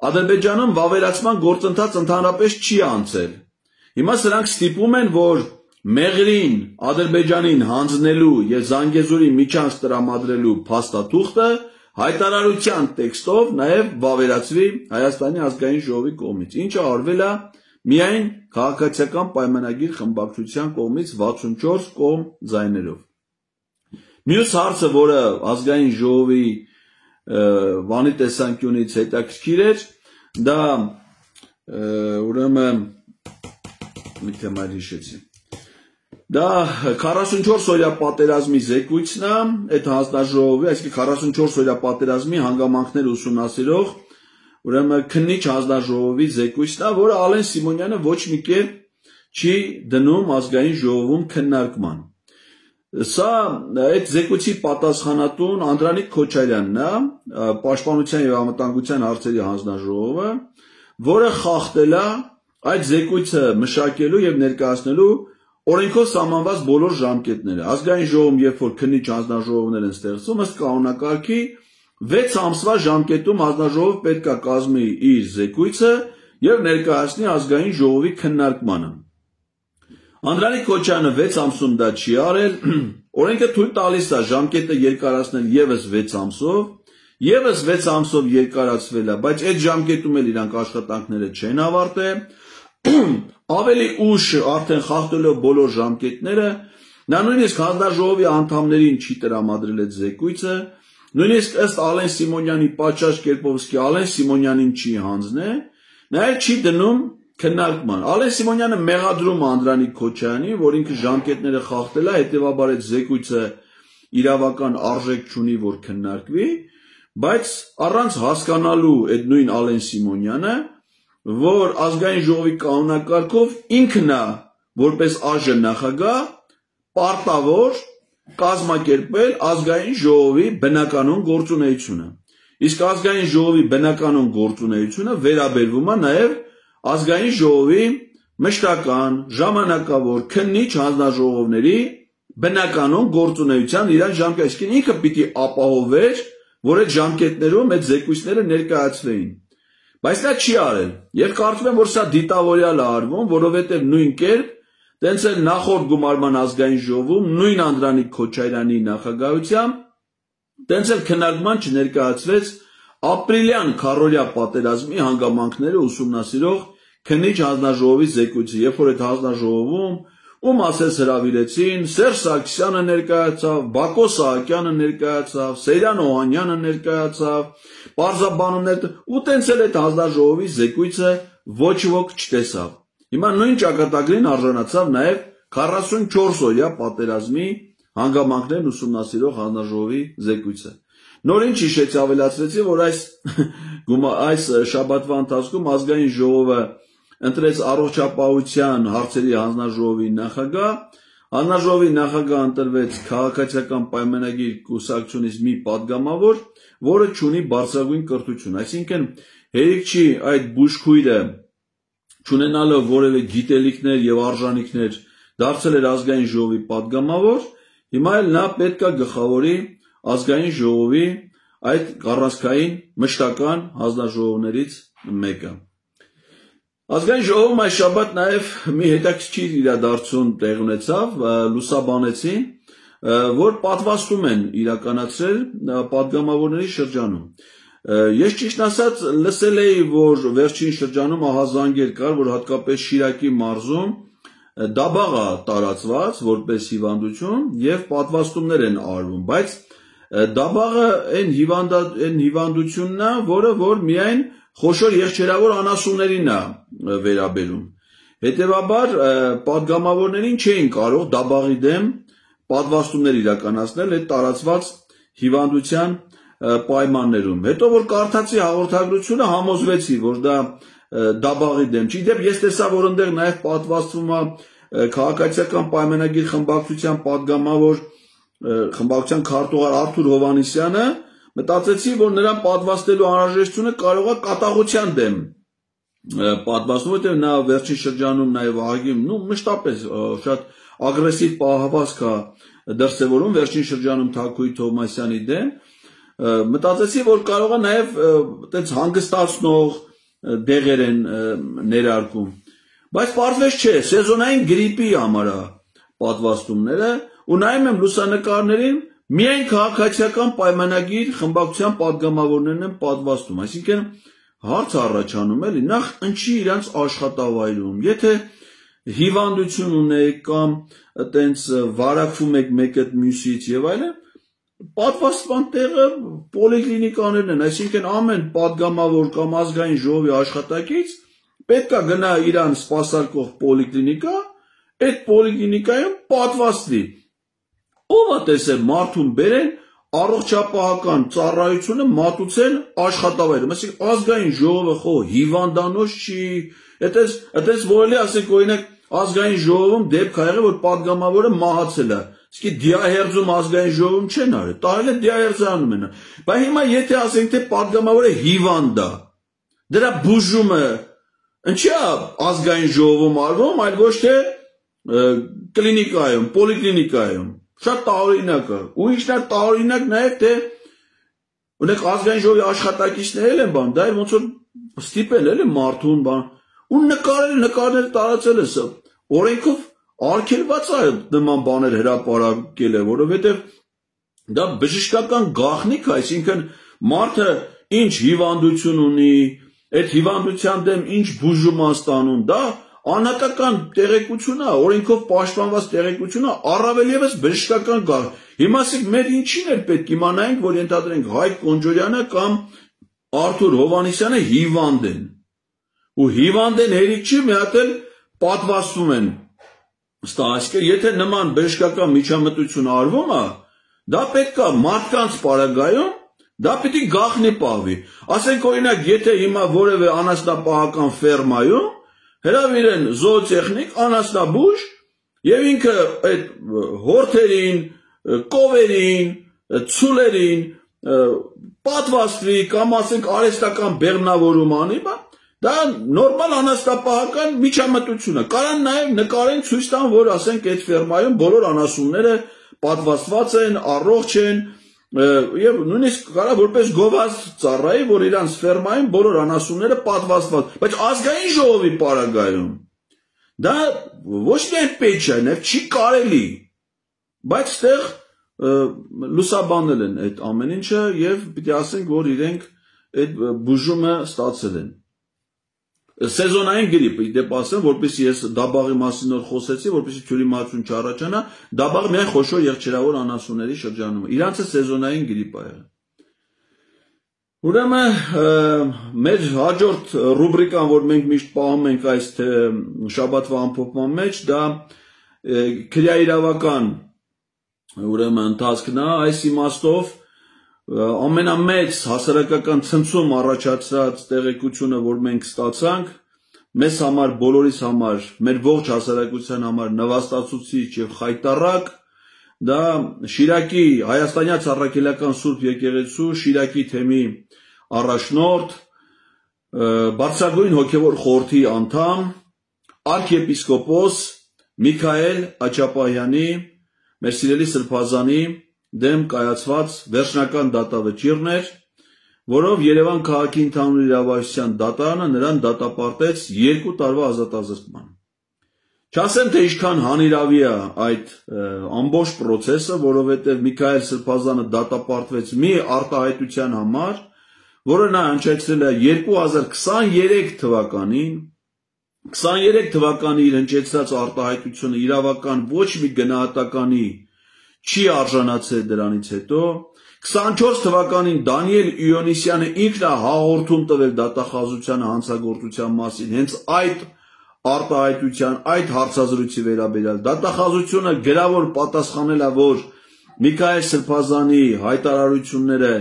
Ադրբեջանում վավերացման գործընթաց ընդհանրապես չի անցել։ Հիմա սրանք ստիպում են, որ Մեղրին Ադրբեջանին հանձնելու եւ Զանգեզուրի միջանց տրամադրելու փաստաթուղթը հայտարարության տեքստով նաեւ վավերացվի Հայաստանի ազգային ժողովի կողմից, ինչը արվել է միայն քաղաքացիական պայմանագիր խմբակցության կողմից 64 կողմ ձայներով։ Մյուս հարցը, որը ազգային ժողովի վանի տեսանկյունից հետաքրքիր էր, դա ուրեմն մի թեմա հիշեցի։ Դա 44 օրյա պատերազմի զեկույցն է, այդ հանձնաժողովի, այսինքն 44 օրյա պատերազմի հանգամանքներ ուսումնասիրող, ուրեմն քննիչ հանձնաժողովի զեկույցն է, որը Ալեն Սիմոնյանը ոչ մի կերպ չի դնում ազգային ժողովում քննարկման։ Սա այդ զեկույցի պատասխանատուն Անդրանիկ Քոչարյանն է, Պաշտպանության եւ անվտանգության հարցերի հանձնաժողովը, որը խախտել է այդ զեկույցը մշակելու եւ ներկայացնելու օրենքով սահմանված բոլոր ժամկետները։ Ազգային ժողովում, երբ որ քննիչ հանձնաժողովներ են ստեղծվում, ըստ կանոնակարգի 6 ամսվա ժամկետում հանձնաժողովը պետք է կազմի իր զեկույցը եւ ներկայացնի ազգային ժողովի քննարկմանը։ Անդրանիկ Քոչյանը 6 ամսում դա չի արել, օրենքը թույլ տալիս է ժամկետը երկարացնել եւս 6 ամսով, եւս 6 ամսով երկարացվել է, բայց այդ ժամկետում էլ իրանք աշխատանքները չեն ավարտել, ավելի ուշ արդեն խախտելով բոլոր ժամկետները, նա նույնիսկ հանձնաժողովի անդամներին չի տրամադրել այդ զեկույցը նույնիսկ ըստ Ալեն Սիմոնյանի պատշաճ կերպով սկի Ալեն Սիմոնյանին չի հանձնե, նաև չի դնում քննարկման։ Ալեն Սիմոնյանը մեղադրում է Անդրանիկ Քոչարյանին, որ ինքը ժամկետները խախտել է, հետևաբար այդ զեկույցը իրավական արժեք չունի, որ քննարկվի, բայց առանց հասկանալու այդ նույն Ալեն Սիմոնյանը, որ ազգային ժողովի կանոնակարգով ինքն է որպես ԱԺ նախագահ պարտավոր կազմակերպել ազգային ժողովի բնականոն գործունեությունը։ Իսկ ազգային ժողովի բնականոն գործունեությունը վերաբերվում է նաև ազգային ժողովի մշտական, ժամանակավոր, քննիչ հանձնաժողովների բնականոն գործունեության իրան ժամկետը։ Ինքը պիտի ապահովեր, որ այդ ժամկետներում այդ զեկույցները ներկայացվեին։ Բայց դա չի արել։ Եվ կարծում եմ, որ սա դիտավորյալ է արվում, որովհետև նույն կերպ տենց էլ նախորդ գումարման ազգային ժողովում նույն Անդրանիկ Քոչարյանի նախագահությամբ տենց էլ քննարկման չներկայացվեց ապրիլյան քառօրյա պատերազմի հանգամանքները ուսումնասիրող քննիչ հանձնաժողովի զեկույցը, երբ որ այդ հանձնաժողովում ում ասես հրավիրեցին, Սերժ Սարգսյանը ներկայացավ, Բակո Սահակյանը ներկայացավ, Սեյրան Օհանյանը ներկայացավ, պարզաբանումներ, ու տենց էլ այդ հանձնաժողովի զեկույցը ոչ ոք չտեսավ։ Հիմա նույն ճակատագրին արժանացավ նաև 44-օրյա պատերազմի հանգամանքներն ուսումնասիրող հանձնաժողովի զեկույցը։ Նորին հիշեցի, ավելացրեցի, որ այս շաբաթվա ընթացքում ազգային ժողովը ընտրեց առողջապահության հարցերի հանձնաժողովի նախագահ, հանձնաժողովի նախագահ ընտրվեց քաղաքացիական պայմանագիր կուսակցությունից մի падգամավոր, որը չունի բարձրագույն կրթություն, այսինքն հերիք չի այդ բուժքույրը չունենալով որևէ գիտելիքներ եւ արժանինքներ դարձել էր ազգային ժողովի падգամավոր, հիմա էլ նա պետք է գլխավորի ազգային ժողովի այդ առանցքային մշտական հանձնաժողովներից մեկը։ Ազգային ժողովում այս շաբաթ նաև մի հետաքրքիր իրադարձություն տեղ ունեցավ, լուսաբանեցին, որ պատվաստում են իրականացրել падգամավորների շրջանում։ Ես ճիշտ ասած լսել էի, որ վերջին շրջանում ահազանգեր կար, որ հատկապես Շիրակի մարզում դաբաղ է տարածված որպես հիվանդություն եւ պատվաստումներ են արվում, բայց դաբաղը այն հիվանդությունն է, որ միայն խոշոր եղջերավոր անասուններին է վերաբերում։ Հետևաբար падգամավորներին չէին կարող դաբաղի դեմ պատվաստումներ իրականացնել այդ տարածված հիվանդության պայմաններում։ Հետո որ կարդացի հաղորդագրությունը, համոզվեցի, որ դա դաբաղի դեմ չի։ Դեպ ես տեսա, որ այնտեղ նաև պատվաստվում է քաղաքացիական պայմանագիր խմբակցության падգամավոր խմբակցության քարտուղար Արթուր Հովհաննիսյանը, մտածեցի, որ նրան պատվաստելու անհրաժեշտությունը կարող է կատաղության դեմ պատվաստում, որտեղ նա վերջին շրջանում նաև ահագին, մշտապես շատ ագրեսիվ պահվածք է դրսևորում վերջին շրջանում Թաքուի Թովմասյանի դեմ, մտածեցի, որ կարող է նաև այդպես հանգստացնող դեղեր են ներարկում, բայց պարզվեց չէ, սեզոնային գրիպի համար է պատվաստումները, ու նայում եմ լուսանկարներին, միայն քաղաքացիական պայմանագիր խմբակցության падգամավորներն են պատվաստում, այսինքն հարց առաջանում էլի, նախ ինչի իրանց աշխատավայրում, եթե հիվանդություն ունեք կամ այտենց վարակվում եք մեկը մյուսից եւ այլն, պատվաստման տեղը պոլիկլինիկաներն են, այսինքն ամեն падգամավոր կամ ազգային ժողովի աշխատակից պետք է գնա իրան սպասարկող պոլիկլինիկա, այդ պոլիկլինիկայում պատվաստվի։ Ով է տեսել մարդուն բերեն առողջապահական ծառայությունը մատուցել աշխատավայրում, այսինքն ազգային ժողովը խո հիվանդանոց չի, այդպես որելի ասենք օրինակ ազգային ժողովում դեպք ա եղել, որ падգամավորը մահացել է, իսկ դիահերձում ազգային ժողովում չեն արել, տարել է դիահերձանում են։ Բայց հիմա եթե ասենք թե падգամավորը հիվանդ է, դրա բուժումը ինչի է ազգային ժողովում արվում, այլ ոչ թե կլինիկայում, պոլիկլինիկայում։ Շատ տարօրինակ է։ Ու ինչն է տարօրինակ նաև թե ունեք ազգային ժողովի աշխատակիցներ են բան, դա ոնց որ ստիպել էլի մարդուն բան, ու նկարներ տարածել է սա։ Օրենքով արգելված է նման բաներ հրապարակել է, որովհետև դա բժշկական գաղտնիք է, այսինքն մարդը ինչ հիվանդություն ունի, այդ հիվանդության դեմ ինչ բուժում է ստանում, դա անհատական տեղեկությունը, օրենքով պաշտպանված տեղեկությունը առավել եւս բժշկական գաղ։ Հիմա ասենք մեր ինչին էր պետք իմանայինք, որ ենթադրենք Հայկ Կոնջորյանը կամ Արթուր Հովանեսյանը հիվանդ են։ Ու հիվանդ են հերիք չի, մի հատ էլ պատվաստում են ստահասկը, եթե նման բժշկական միջամտություն արվում է, դա պետք է մարդկանց պարագայում դա պիտի գաղտնի պահվի։ Ասենք օրինակ, եթե հիմա որևէ անասնապահական ֆերմայում հրավիրեն զոոտեխնիկ, անասնաբույժ եւ ինքը այդ հորթերին, կովերին, ցուլերին պատվաստվի կամ ասենք արհեստական բեղմնավորում անի, դա նորմալ անասնապահական միջամտություն է։ Կարան նաեւ նկարեն ցույց տան, որ ասենք այդ ֆերմայում բոլոր անասունները պատվաստված են, առողջ են, եւ նույնիսկ կարա որպես գովազդ ծառայի, որ իրանց ֆերմայում բոլոր անասունները պատվաստված, բայց ազգային ժողովի պարագայում դա ոչ միայն պետք է, նաեւ չի կարելի, բայց այդտեղ լուսաբանել են այդ ամեն ինչը եւ պիտի ասենք, որ իրենք այդ բուժումը ստացել են։ Սեզոնային գրիպ, դեպ ասեմ, որպեսզի ես դաբաղի մասին նոր խոսեցի, որպեսզի թյուրիմացություն չառաջանա, դաբաղ միայն խոշոր եղջերավոր անասունների շրջանում է։ Իրանցը սեզոնային գրիպ է։ Ուրեմն մեր հաջորդ ռուբրիկան, որ մենք միշտ պահում ենք այս շաբաթվա ամփոփման մեջ, դա քրեաիրավական ուրեմն ընթացքն է, այս իմաստով ամենամեծ հասարակական ցնցում առաջացած տեղեկությունը, որ մենք ստացանք, մեզ համար, բոլորիս համար, մեր ողջ հասարակության համար նվաստացուցիչ եւ խայտառակ, դա Շիրակի Հայաստանյաց Առաքելական Սուրբ Եկեղեցու Շիրակի թեմի առաջնորդ, բարձրագույն հոգևոր խորհրդի անդամ, արքեպիսկոպոս Միքայել Աչապահյանի, մեր սիրելի սրբազանի դեմ կայացված վերջնական դատավճիռն էր, որով Երևան քաղաքի ընդհանուր իրավասության դատարանը նրան դատապարտեց 2 տարվա ազատազրկման։ Չասեմ, թե ինչքան հանիրավի է այդ ամբողջ process-ը, որովհետև Միքայել Սրբազանը դատապարտվեց մի արտահայտության համար, որը նա հնչեցրել է 2023 թվականին, 23 թվականի իր հնչեցրած արտահայտությունը իրավական ոչ մի գնահատականի չի արժանացել դրանից հետո, 24 թվականին Դանիել Իոնիսյանը ինքն է հաղորդում տվել դատախազությանը հանցագործության մասին, հենց այդ արտահայտության, այդ հարցազրույցի վերաբերյալ դատախազությունը գրավոր պատասխանել է, որ Միքայել Սրբազանի հայտարարությունները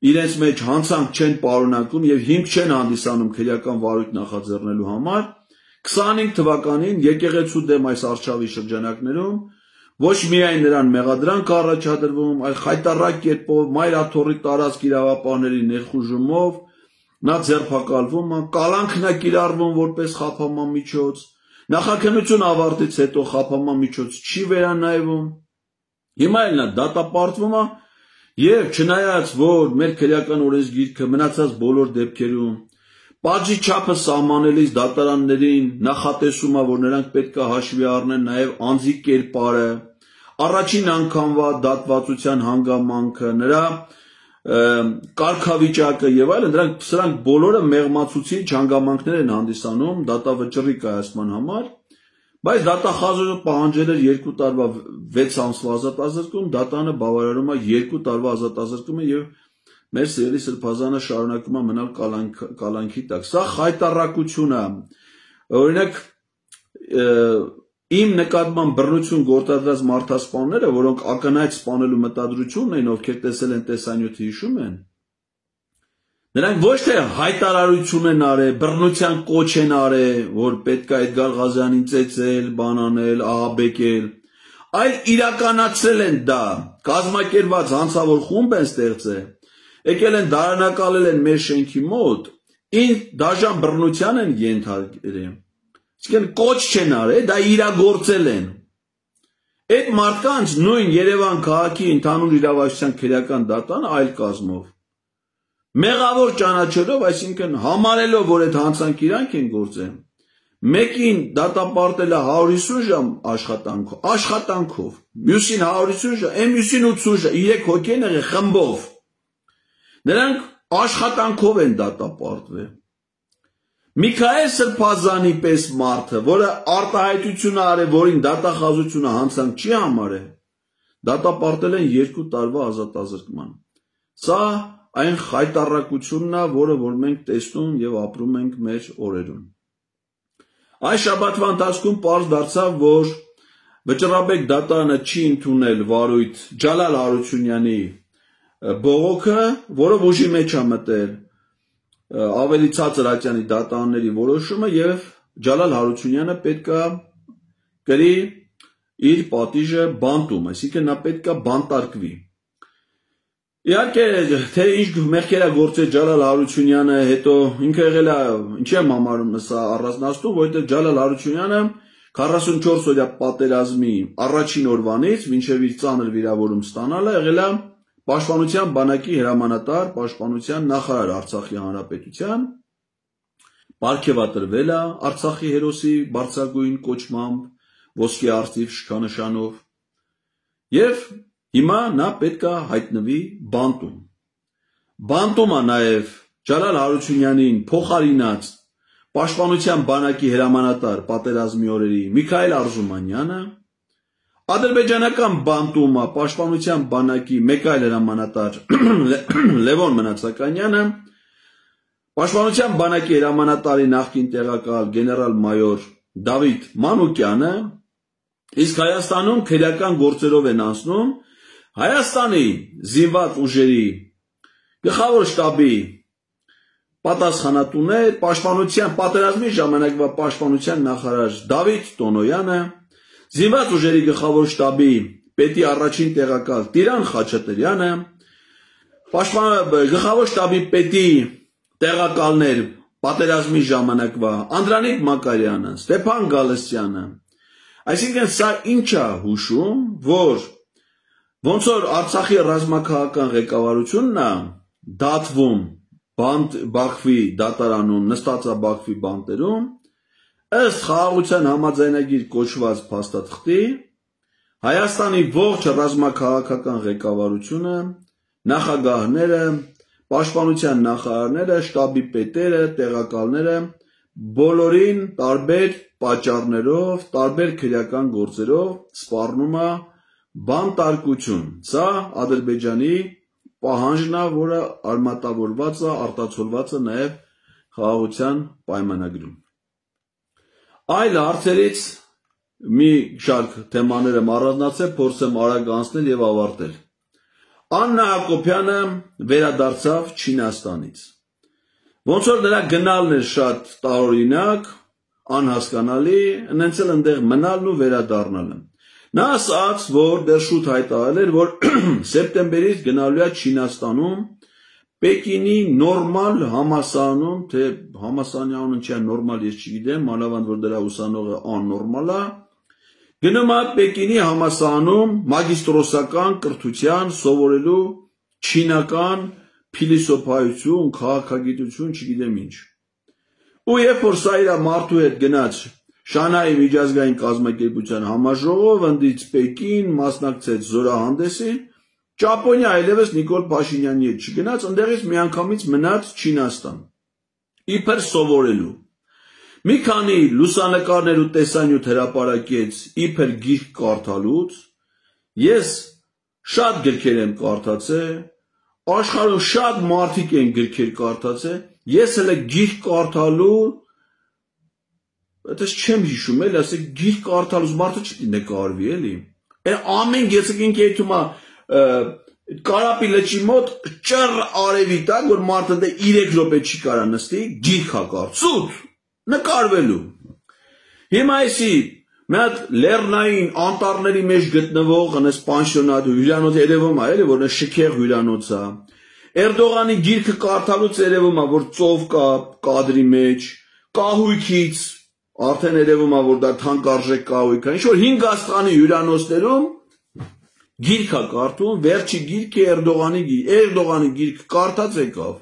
իրենց մեջ հանցանք չեն պարունակում եւ հիմք չեն հանդիսանում քրեական վարույթ նախաձեռնելու համար, 25 թվականին եկեղեցու դեմ այս արշավի շրջանակներում ոչ միայն նրան մեղադրանք առաջադրվում, այլ խայտառակ կերպով մայրաթոռի տարածք իրավապահների ներխուժումով նա ձերբակալվում է, կալանքն է կիրառվում որպես խափանման միջոց, նախաքննություն ավարտից հետո խափանման միջոց չի վերանայվում, հիմա էլ նա դատապարտվում է եւ չնայած որ մեր քրեական օրենսգիրքը մնացած բոլոր դեպքերում պատժի չափը սահմանելիս դատարաններին նախատեսում է, որ նրանք պետք է հաշվի առնեն նաև անձի կերպարը, առաջին անգամվա դատվածության հանգամանքը, նրա կարգավիճակը եւ այլն, սրանք բոլորը մեղմացուցիչ հանգամանքներ են հանդիսանում դատավճռի կայացման համար, բայց դատախազությունը պահանջել էր 2 տարվա 6 ամսվա ազատազրկում, դատանը բավարարում է 2 տարվա ազատազրկումը եւ մեր սիրելի սրբազանը շարունակում է մնալ կալանքի տակ։ Սա խայտառակություն է։ Օրինակ իմ նկատմամբ բռնություն գործադրած մարդասպանները, որոնք ակնհայտ սպանելու մտադրություն ունեն, ովքեր տեսել են տեսանյութը հիշում են, նրանք ոչ թե հայտարարություն են արել, բռնության կոչ են արել, որ պետք է Էդգար Ղազյանին ծեծել, բանանել, ահաբեկել, այլ իրականացրել են դա, կազմակերպված հանցավոր խումբ են ստեղծել, եկել են դարանակալել են մեր շենքի մոտ, դաժան բռնության են ենթարկել, իսկ կոչ չեն արել, դա իրագործել են։ Այդ մարդկանց նույն Երևան քաղաքի ընդհանուր իրավասության քրեական դատան այլ կազմով մեղավոր ճանաչելով, այսինքն համարելով, որ այդ հանցանք իրանք են գործել, մեկին դատապարտել է 150 ժամ աշխատանքով, մյուսին 150 ժամ, մյուսին 80 ժամ, 3 հոգի են եղել խմբով։ Նրանք աշխատանքով են դատապարտվել։ Միքայել Սրբազանի պես մարդը, որը արտահայտությունը արել, որին դատախազությունը հանցանք չի համարել, դատապարտել են 2 տարվա ազատազրկման։ Սա այն խայտառակությունն է, որը որ մենք տեսնում եւ ապրում ենք մեր օրերում։ Այս շաբաթվա ընթացքում պարզ դարձավ, որ Վճռաբեկ դատարանը չի ընդունել վարույթ Ջալալ Հարությունյանի բողոքը, որով ուժի մեջ է մտել ավելի ցածր ատյանի դատարանների որոշումը եւ Ջալալ Հարությունյանը պետքա կրի իր պատիժը բանտում, այսինքն նա պետքա բանտարկվի։ Իհարկե, թե ինչ մեղքեր է գործել Ջալալ Հարությունյանը, հետո ինքը եղել է, ինչի եմ համարում սա առանձնացնում, որովհետեւ Ջալալ Հարությունյանը 44 օրյա պատերազմի առաջին օրվանից մինչև իր ծանր վիրավորում ստանալը եղել է Պաշտպանության բանակի հրամանատար, Պաշտպանության նախարար Արցախի Հանրապետության, պարգևատրվել է Արցախի հերոսի բարձրագույն կոչմամբ, ոսկե արծիվ շքանշանով, եւ հիմա նա պետք է հայտնվի բանտում։ Բանտում է նաեւ Ջալալ Հարությունյանին փոխարինած Պաշտպանության բանակի հրամանատար պատերազմի օրերի Միքայել Արզումանյանը, ադրբեջանական բանտում է Պաշտպանության բանակի մեկ այլ հրամանատար Լևոն Մնացականյանը, Պաշտպանության բանակի հրամանատարի նախկին տեղակալ գեներալ-մայոր Դավիթ Մանուկյանը, իսկ Հայաստանում քրեական գործերով են անցնում Հայաստանի զինված ուժերի գլխավոր շտաբի պատասխանատուներ, Պաշտպանության պատերազմի ժամանակվա Պաշտպանության նախարար Դավիթ Տոնոյանը, զինված ուժերի գլխավոր շտաբի պետի առաջին տեղակալ Տիրան Խաչատրյանը, գլխավոր շտաբի պետի տեղակալներ պատերազմի ժամանակվա Անդրանիկ Մակարյանը, Ստեփան Գալստյանը, այսինքն սա ինչ է հուշում, որ ոնց որ Արցախի ռազմաքաղաքական ղեկավարությունն է դատվում Բաքվի դատարանում, նստած է Բաքվի բանտերում, ըստ խաղաղության համաձայնագիր կոչված փաստաթղթի, Հայաստանի ողջ ռազմաքաղաքական ղեկավարությունը, նախագահները, պաշտպանության նախարարները, շտաբի պետերը, տեղակալները բոլորին տարբեր պատճառներով, տարբեր քրեական գործերով սպառնում է բանտարկություն։ Սա Ադրբեջանի պահանջն է, որը արմատավորված է, արտացոլված է նաև խաղաղության պայմանագրում։ Այլ հարցերից մի շարք թեմաներ եմ առանձնացել, փորձեմ արագ անցնել եւ ավարտել։ Աննա Հակոբյանը վերադարձավ Չինաստանից։ Ոնց որ նրա գնալն էր շատ տարօրինակ, անհասկանալի, նենց էլ այնտեղ մնալն ու վերադառնալը։ Նա ասաց, որ դեռ շուտ հայտարարել էր, որ սեպտեմբերից գնալու է Չինաստանում Պեկինի նորմալ համալսարանում, թե համալսարանի անունը չի նորմալ, ես չգիտեմ, մանավանդ որ դրա ուսանողը աննորմալ է, գնում է Պեկինի համալսարանում մագիստրոսական կրթության սովորելու չինական փիլիսոփայություն, քաղաքագիտություն, չգիտեմ ինչ։ Ու երբ որ սա իր մարդու հետ գնաց Շանհայի միջազգային կազմակերպության համաժողով, ընդդից Պեկին, մասնակցեց զորահանդեսին, Ճապոնիա այլևս Նիկոլ Փաշինյանի հետ չգնաց, ընդեղից միանգամից մնաց Չինաստան։ Իբր սովորելու։ Մի քանի լուսանկարներ ու տեսանյութ հրապարակեց իբր գիրք կարդալուց, ես շատ գրքեր եմ կարդացել, աշխարհում շատ մարդիկ են գրքեր կարդացել, ես հենց գիրք կարդալու, այդպես չեմ հիշում, էլի, ասեք գիրք կարդալուց մարդը չի նկարվի, էլի։ Ամեն գեցիկին կեթումա Կարապի լճի մոտ ճռ արևի տակ, որ մարդը 3 րոպե չի կարա նստի, գիրք է կարդում, նկարվելու։ Հիմա էսի մի հատ լեռնային անտառների մեջ գտնվող այնպես պանսիոնատ հյուրանոց երևում է, էլի, որ շքեղ հյուրանոց է։ Էրդողանի գիրքը կարդալուց երևում է, որ ծով կա կադրի մեջ, կահույքից արդեն երևում է, որ դա թանկարժեք կահույք է։ Ինչ որ 5 աստղանի հյուրանոցներում գիրք է կարդում, վերջի գիրքը Էրդողանի գիրքը կարդաց եկավ։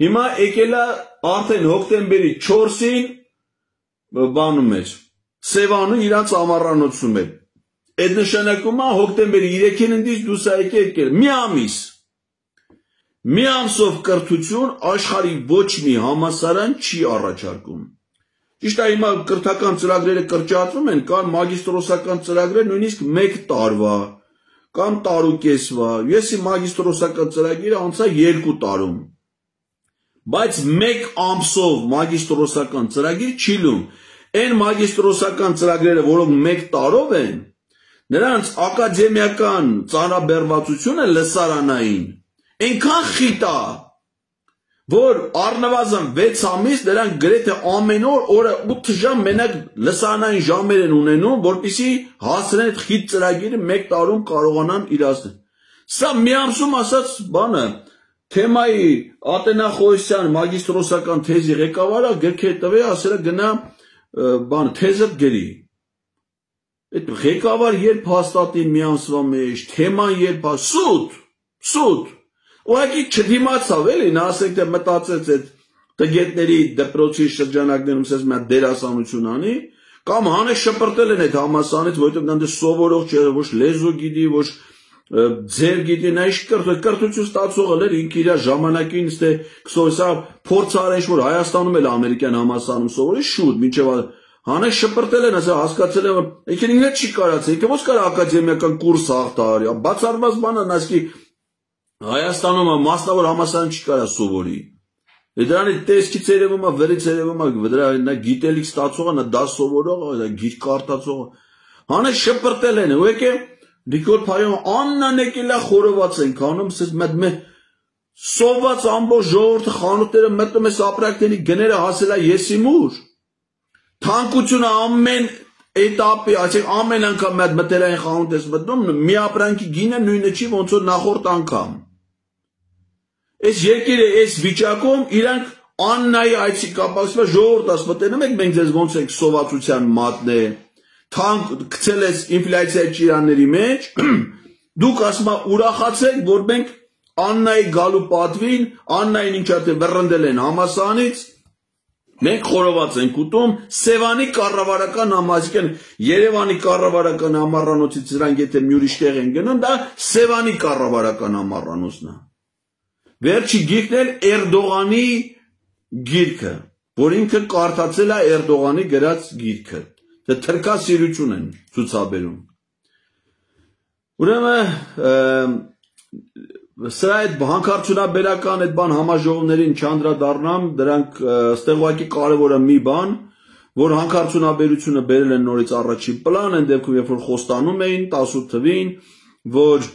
Հիմա եկել է արդեն հոկտեմբերի 4-ին բանում էր, Սևանում իրանց ամառանոցում էր։ Այդ նշանակում է հոկտեմբերի 3-ին ընդից դուս եկել մի ամիս։ մի ամսով կրթություն աշխարհի ոչ մի համալսարան չի առաջարկում։ Ճիշտ է, հիմա կրթական ծրագրերը կրճատվում են, կան մագիստրոսական ծրագրեր նույնիսկ 1 տարվա կամ տարուկեսվա։ Ես իմ մագիստրոսական ծրագիրը անցա 2 տարում։ Բայց 1 ամսով մագիստրոսական ծրագիր չի լում։ Այն մագիստրոսական ծրագրերը, որոնք 1 տարով են, նրանց ակադեմիական ծանրաբեռվածությունը լսարանային այնքան խիտ է, որ առնվազն 6 ամիս նրանք գրեթե ամեն օրը 8 ժամ մենակ լսարանային ժամեր են ունենում, որպեսզի հասցնեն այդ խիտ ծրագիրը 1 տարում կարողանան իրացնել։ Սա մի ամսում ասած բանը, թեմայի Ատենա Խոյսյան մագիստրոսական թեզի ղեկավարը գրքի տվե, ասել է գնա բան թեզը գրի։ Այդ ղեկավար երբ հաստատի մի ամսվա մեջ, թեման երբ սուտ Ուղղակի չդիմացավ էլի, նա ասենք թե մտածեց այդ տգետների դպրոցի շրջանակներում ասես մի հատ դերասանություն անի, կամ հանեց շպրտել են այդ համալսարանից, որովհետև նա սովորող չէր, ոչ լեզու գիտի, ոչ ձեր գիտի, նա ինչ կրթություն ստացողը էր, ինքը իր ժամանակին ստե քսոսա փորձ արել ինչ որ Հայաստանում էլ ամերիկյան համալսարանում սովորի շուտ, մինչև հանեց շպրտել են, ասա հասկացել են, ինքն ինքը չի կարացել, ինքը ո՞նց կարա ակադեմիական կուրս հաղթահարի, բացառված բանը նասկի Հայաստանում մասնավոր համալսարան չի կարա սովորի։ Դրանի տեսքից երևում է, վերից երևում է, դրա նա գիտելիք ստացողը, նա դաս սովորողը, նա գիրք կարդացողը։ Հանեց շպրտել են, ու եկե Նիկոլ Փայոն Աննան եկել է խորոված ենք անում, ասես մե սոված ամբողջ ժողովուրդը խանութները մտնում է ապրանքների գները հասել է եսիմուր։ Թանկությունը ամեն Էտապի, այսինքն ամեն անգամ մի հատ մտերային խանութ ես մտնում, մի ապրանքի գինը նույնը չի, ոնց որ նախորդ անգամ։ Այս երկիրը այս վիճակում իրանք Աննայի այցի կապակցված ժողովուրդ ասում մտնում եք մենք ձեզ ոնց ենք սովածության մատնե, թանկ գցել ես ինֆլյացիայի ճիրանների մեջ, դուք ասում ուրախացեք, որ մենք Աննայի գալու պատվին, Աննային ինչա թե վռնդել են համալսարանից, մենք խորոված ենք ուտում, Սևանի կառավարական համազգեն, Երևանի կառավարական համառանոցից դրանք եթե մի ուրիշ տեղ են գնում, դա Սևանի կառավարական համառանոցն է։ Վերջի գիրքն էլ Էրդողանի գիրքը, որ ինքը կարդացել է Էրդողանի գրած գիրքը, թե թրքասիրություն են ցուցաբերում։ Ուրեմն Սրա այդ հանքարդյունաբերական այդ բան համաժողովներին չանդրադառնամ, դրանք ստեղծուակի կարևորը մի բան, որ հանքարդյունաբերությունը բերել են նորից առաջին պլան, այն դեպքում երբ որ խոստանում էին 18 թվին, որ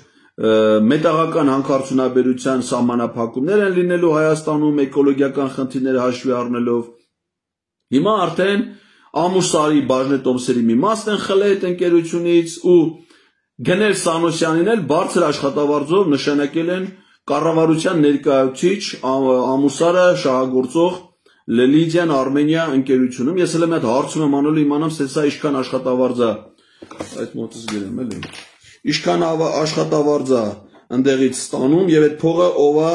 մետաղական հանքարդյունաբերության սահմանափակումներ են լինելու Հայաստանում էկոլոգիական խնդիրները հաշվի առնելով։ Հիմա արդեն Ամուսարի բաժնետոմսերի մի մասն են խլել այդ ընկերությունից ու Գնել Սանոսյանին էլ բարձր աշխատավարձով նշանակել են կառավարության ներկայացուցիչ Ամուսարը շահագործող Լիդիան Արմենիա ընկերությունում։ Ես էլ եմ այդ հարցում եմ անելու իմանամ, թե սա ինչքան աշխատավարձ է, այդ մոտս գրեմ էլի։ Ինչքան աշխատավարձ է ընդեղից ստանում եւ այդ փողը ով է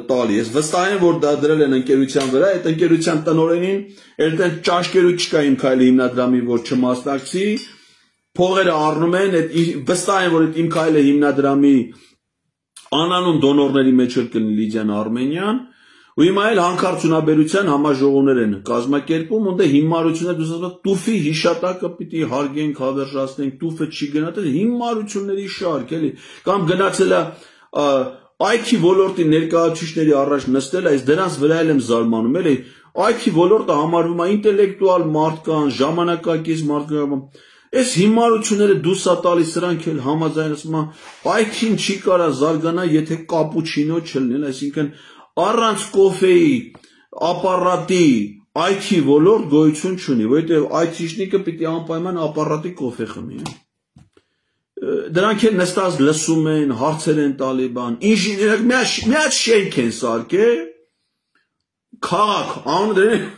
տալի։ Ես վստահ եմ, որ դա դրել են ընկերության վրա, այդ ընկերության տնօրենին այդտեղ ճաշկերու չկա իմ քայլի հիմնադրամի, որ չմասնակցի Փողերը առնում են, վստահ են, որ այդ իմ քայլը հիմնադրամի անանուն դոնորների մեջ էլ կլինի Լիդիան Արմենիան, ու հիմա էլ հանքարդյունաբերության համաժողովներ են կազմակերպում, ունդ է հիմարություններ, դուք ասում եք, տուֆի հիշատակը պիտի հարգենք, հավերժացնենք, տուֆը չի գնացել, հիմարությունների շարք, էլի, կամ գնացել է IT ոլորտի ներկայացուցիչների առաջ նստել, այս դրանց վրա էլ եմ զարմանում, էլի, IT ոլորտը համարվում է ինտելեկտուալ մարդկանց, ժամանակակից մարդկանց Այս հիմարությունները դուրս է տալիս սրանք էլ համաձայն ասում IT-ին չի կարա զարգանա, եթե կապուչինո չլինել, այսինքն առանց կոֆեի, ապարատի IT ոլորտ գոյություն չունի, որովհետև IT-շնիկը պիտի անպայման ապարատի կոֆե խմի։ Դրանք էլ նստած լսում են, հարցեր են տալի բան, ինժեներակ մի հատ շենք են սարքել, քաղաք, անունը դրել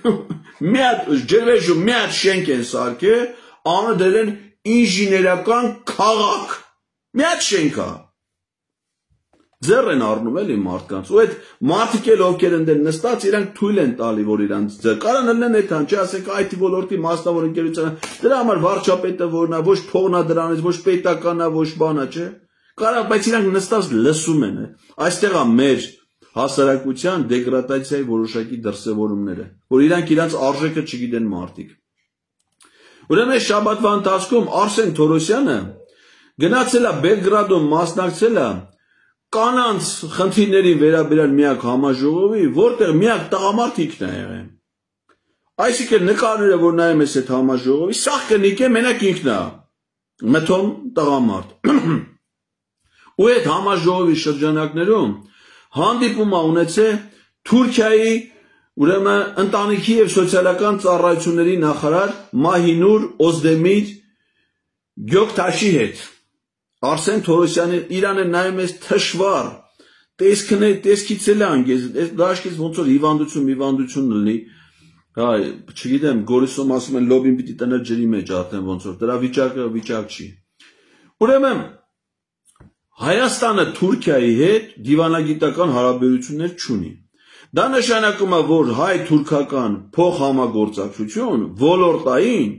մի հատ ջրվեժում մի հատ շենք են սարքել Անը դել են ինժիներական քաղաք, մի հատ շենք է, ձեռ են առնում էլի մարդկանց, ու այդ մարդիկ էլ ովքեր են դեն նստած, իրանք թույլ են տալի, որ իրանք ձեռ, կարան ըլեն էթան, չէ, ասենք IT ոլորտի մասնավոր ընկերությանը, դրա համար վարչապետը որն է, ոչ փողն է դրանից, ոչ պետականն է, ոչ բանա, չէ, Կարա, բայց իրանք նստած լսում են։ Այստեղ է մեր հասարակության դեգրադացիայի որոշակի դրսևորումները, որ իրանք իրանց արժեքը չգիտեն մարդիկ։ Ուրեմն շաբաթվա ընթացքում Արսեն Թորոսյանը գնացել է Բելգրադում մասնակցել է կանանց խնդիրների վերաբերյալ միակ համաժողովի, որտեղ միակ տղամարդիկն է եղել։ Այսինքն նկարները, որ նայում ես այդ համաժողովի, սաղ կնիկ է, մենակ ինքն է, մթոն տղամարդ։ Ու այդ համաժողովի շրջանակներում հանդիպում է ունեցել Թուրքիայի ուրեմն ընտանիքի եւ սոցիալական ծառայությունների նախարար Մահինուր Օզդեմիր Գյոկտաշի հետ։ Արսեն Թորոսյանը Իրանը նայում ես թշվառ, տեսքից էլ անգեզ, այս դաշտից ոնց որ հիվանդություն լինի, հա, չգիտեմ, Գորիսում ասում են լոբին պիտի տներ ջրի մեջ արդեն ոնց որ, դրա վիճակը վիճակ չի։ Ուրեմն Հայաստանը Թուրքիայի հետ դիվանագիտական հարաբերություններ չունի։ Դա նշանակում է, որ հայ-թուրքական փոխհամագործակցություն ոլորտային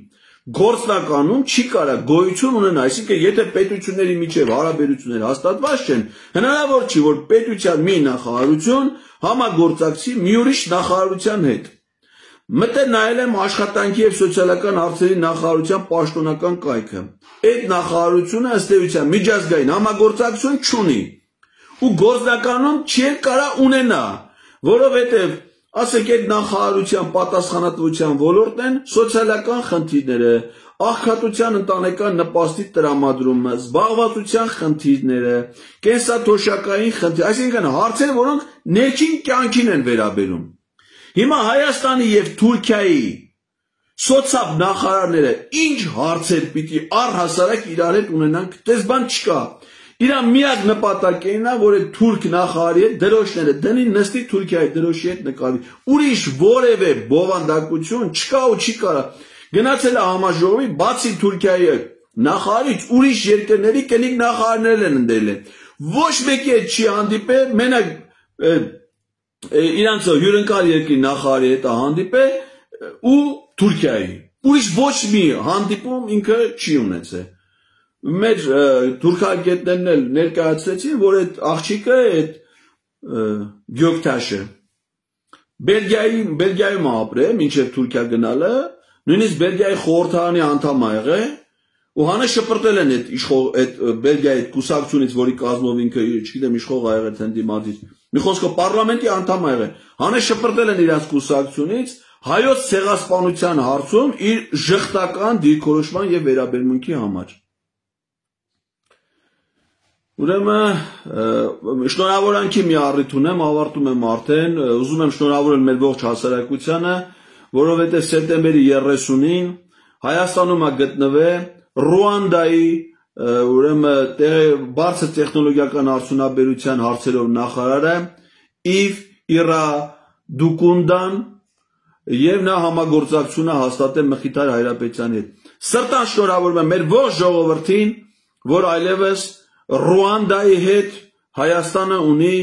գործնականում չի կարա գոյություն ունենա, այսինքն եթե պետությունների միջև հարաբերություններ հաստատված չեն, հնարավոր չի, որ պետության մի նախարարություն համագործակցի մի ուրիշ նախարարության հետ։ Մտել նայել եմ աշխատանքի եւ սոցիալական հարցերի նախարարության պաշտոնական կայքը։ Այդ նախարարությունը ըստ էության միջազգային համագործակցություն չունի ու գործնականում չի կարա ունենա, որովհետեւ ասենք այդ նախարարության պատասխանատվության ոլորտն են սոցիալական խնդիրները, աղքատության ընտանեկան նպաստի տրամադրումը, զբաղվածության խնդիրները, կենսաթոշակային խնդիր, այսինքն հարցեր, որոնք ներքին կյանքին են վերաբերում։ Հիմա Հայաստանի եւ Թուրքիայի սոցիալ նախարարները ինչ հարցեր պիտի առհասարակ իրար հետ ունենանք, դες բան չկա։ Իրան միակ նպատակն է, որ այդ թուրք նախարարի հետ դրոշները դնի, նստի Թուրքիայի դրոշի հետ նկարվի։ Ուրիշ որևէ բովանդակություն չկա ու չի կարա։ Գնացել է համաժողովի, բացի Թուրքիայի նախարարից, ուրիշ երկրների կենիկ նախարարներ են ընդել են։ Ոչ մեկի հետ չի հանդիպել, մենակ իրանց հյուրընկալ երկրի նախարարի հետ հանդիպել ու Թուրքիայի։ Ուրիշ ոչ մի հանդիպում ինքը չի ունեցել։ Մեր թուրքագետներն էլ ներկայացրեցին, որ այդ աղջիկը, այդ Գյոկտաշը Բելգիայում ապրել, մինչև Թուրքիա գնալը, նույնիսկ Բելգիայի խորհրդարանի անդամ ա եղել, ու հանը շպրտել են այդ Բելգիայի կուսակցությունից, որի կազմով ինքը, չգիտեմ, իշխող ա եղել թե ընդդիմադիր, մի խոսքով պարլամենտի անդամ ա եղել, հանը շպրտել են իրենց կուսակցությունից հայոց ցեղասպանության հարցում իր ժխտական դիրքորոշման եւ վերաբերմունքի համար։ Ուրեմն շնորհավորանքի մի առիթ ունեմ, ավարտում եմ արդեն, ուզում եմ շնորհավորել մեր ողջ հասարակությանը, որովհետև սեպտեմբերի 30-ին Հայաստանում է գտնվել Ռուանդայի ուրեմն բարձր տեխնոլոգիական արդյունաբերության հարցերով նախարարը Իվ Իռադուկունդան եւ նա համագործակցություն է հաստատել Մխիթար Հայրապետյանի հետ։ Սրտան շնորհավորում եմ մեր ողջ ժողովրդին, որ այլևս Ռուանդայի հետ Հայաստանը ունի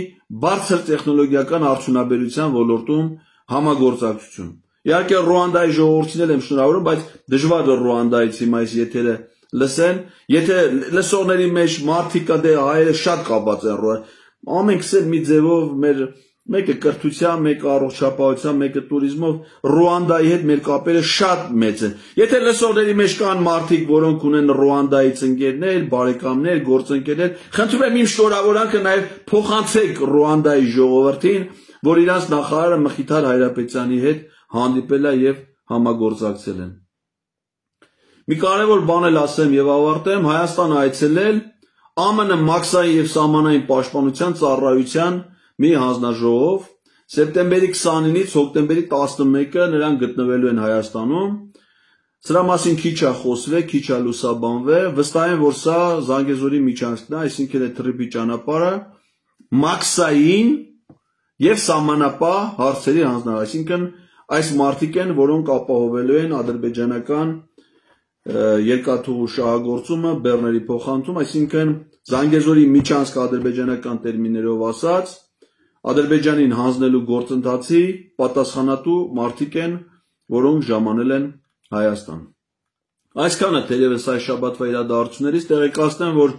բարձր տեխնոլոգիական արդյունաբերության ոլորտում համագործակցություն։ Իհարկե Ռուանդայի ժողովրդին եմ շնորհավորում, բայց դժվար է Ռուանդայից հիմա այս եթերը լսեն, եթե լսողների մեջ մարդիկ կա, դե հայերը շատ կապված են Ռուանդայից։ Ամենքս էլ մի ձևով մեր մեկը կրթության, մեկը առողջապահության, մեկը туриզմով Ռուանդայի հետ մեր կապերը շատ մեծ են։ Եթե լսողների մեջ կան մարդիկ, որոնք ունեն Ռուանդայից ընկերներ, բարեկամներ, գործընկերներ, խնդրում եմ իմ շնորհավորանքը նաև փոխանցեք Ռուանդայի ժողովրդին, որ իրանց նախարարը Մխիթար Հայրապետյանի հետ հանդիպել է եւ համագործակցել են։ Մի կարևոր բան էլ ասեմ եւ ավարտեմ, Հայաստան այցելել ԱՄՆ մաքսային եւ սահմանային պաշտպանության ծառայության մի հանձնաժողով սեպտեմբերի 29-ից հոկտեմբերի 11-ը նրանք գտնվելու են Հայաստանում։ Սրա մասին քիչ է խոսվել, քիչ է լուսաբանվել, վստահ եմ, որ սա Զանգեզուրի միջանցքն է, այսինքն այդ թրիփի ճանապարհը մաքսային եւ սահմանապահ հարցերի հանձնարար, այսինքն այս մարդիկ են, որոնք ապահովելու են ադրբեջանական երկաթուղու շահագործումը, բեռների փոխանցում, այսինքն Զանգեզուրի միջանցքը ադրբեջանական տերմիններով ասած, Ադրբեջանին հանձնելու գործընթացի պատասխանատու մարդիկ են, որոնք ժամանել են Հայաստան։ Այսքանը թերևս այս շաբաթվա իրադարձություններից տեղեկացնեմ, որ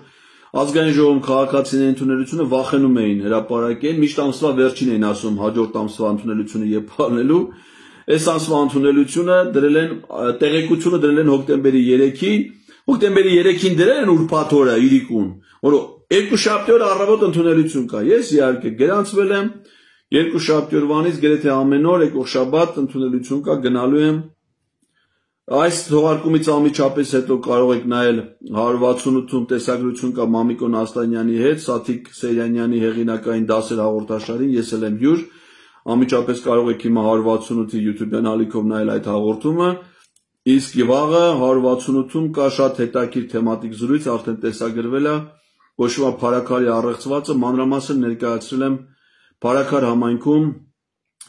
Ազգային ժողովում քաղաքացիների ընդունելությունը վախենում էին հրապարակել, միշտ ամսվա վերջին էին ասում հաջորդ ամսվա ընդունելությունը եւ փալնելու։ Այս ամսվա ընդունելությունը դրել են տեղեկությունը դրել են հոկտեմբերի 3-ին, հոկտեմբերի 3-ին դրել են ուրբաթ օրը իրիկուն, որ երկուշաբթի օրը առավոտ ընդունելություն կա։ Ես իհարկե գրանցվել եմ երկուշաբթի օրվանից գրեթե ամեն օր եկող շաբաթ ընդունելություն կա, գնալու եմ։ Այս թողարկումից անմիջապես հետո կարող եք նայել 168-ում տեսագրություն կա Մամիկոն Աստանյանի հետ, Սաթիկ Սեյրանյանի հեղինակային դասեր հաղորդաշարին, ես էլ եմ հյուր, անմիջապես կարող եք հիմա 168-ի YouTube-յան ալիքով նայել այդ հաղորդումը, իսկ վաղը 168-ում կա շատ հետաքրքիր թեմատիկ զրույց, արդեն տեսագրվել է, կոչվում է Փարաքարի առեղծվածը, մանրամասն ներկայացրել եմ Փարաքար համայնքում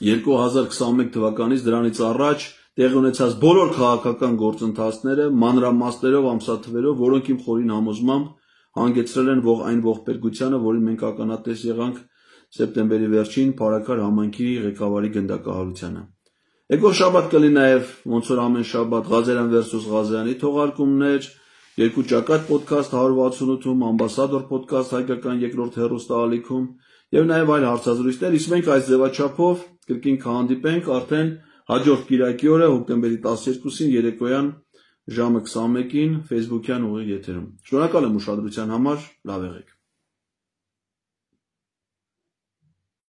2021 թվականից դրանից առաջ տեղի ունեցած բոլոր քաղաքական գործընթացները մանրամասներով, ամսաթվերով, որոնք իմ խորին համոզմամբ հանգեցրել են այն ողբերգությանը, որին մենք ականատես եղանք սեպտեմբերի վերջին Փարաքար համայնքի ղեկավարի գնդակահարությանը։ Եկող շաբաթ կլինի նաև ոնց որ ամեն շաբաթ Ղազարյան versus Ղազարյանի թողարկումներ, երկու ճակատ ոդքասթ 168-ում, ամբասադոր ոդքասթ հայկական երկրորդ հեռուստաալիքում եւ նաև այլ հարցազրույցներ, իսկ մենք այս ձևաչափով կրկին կհանդիպենք արդեն հաջորդ կիրակի օրը հոկտեմբերի 12-ին երեկոյան ժամը 21-ին Facebook-յան ուղիղ եթերում։ Շնորհակալ եմ ուշադրության համար, լավ եղեք։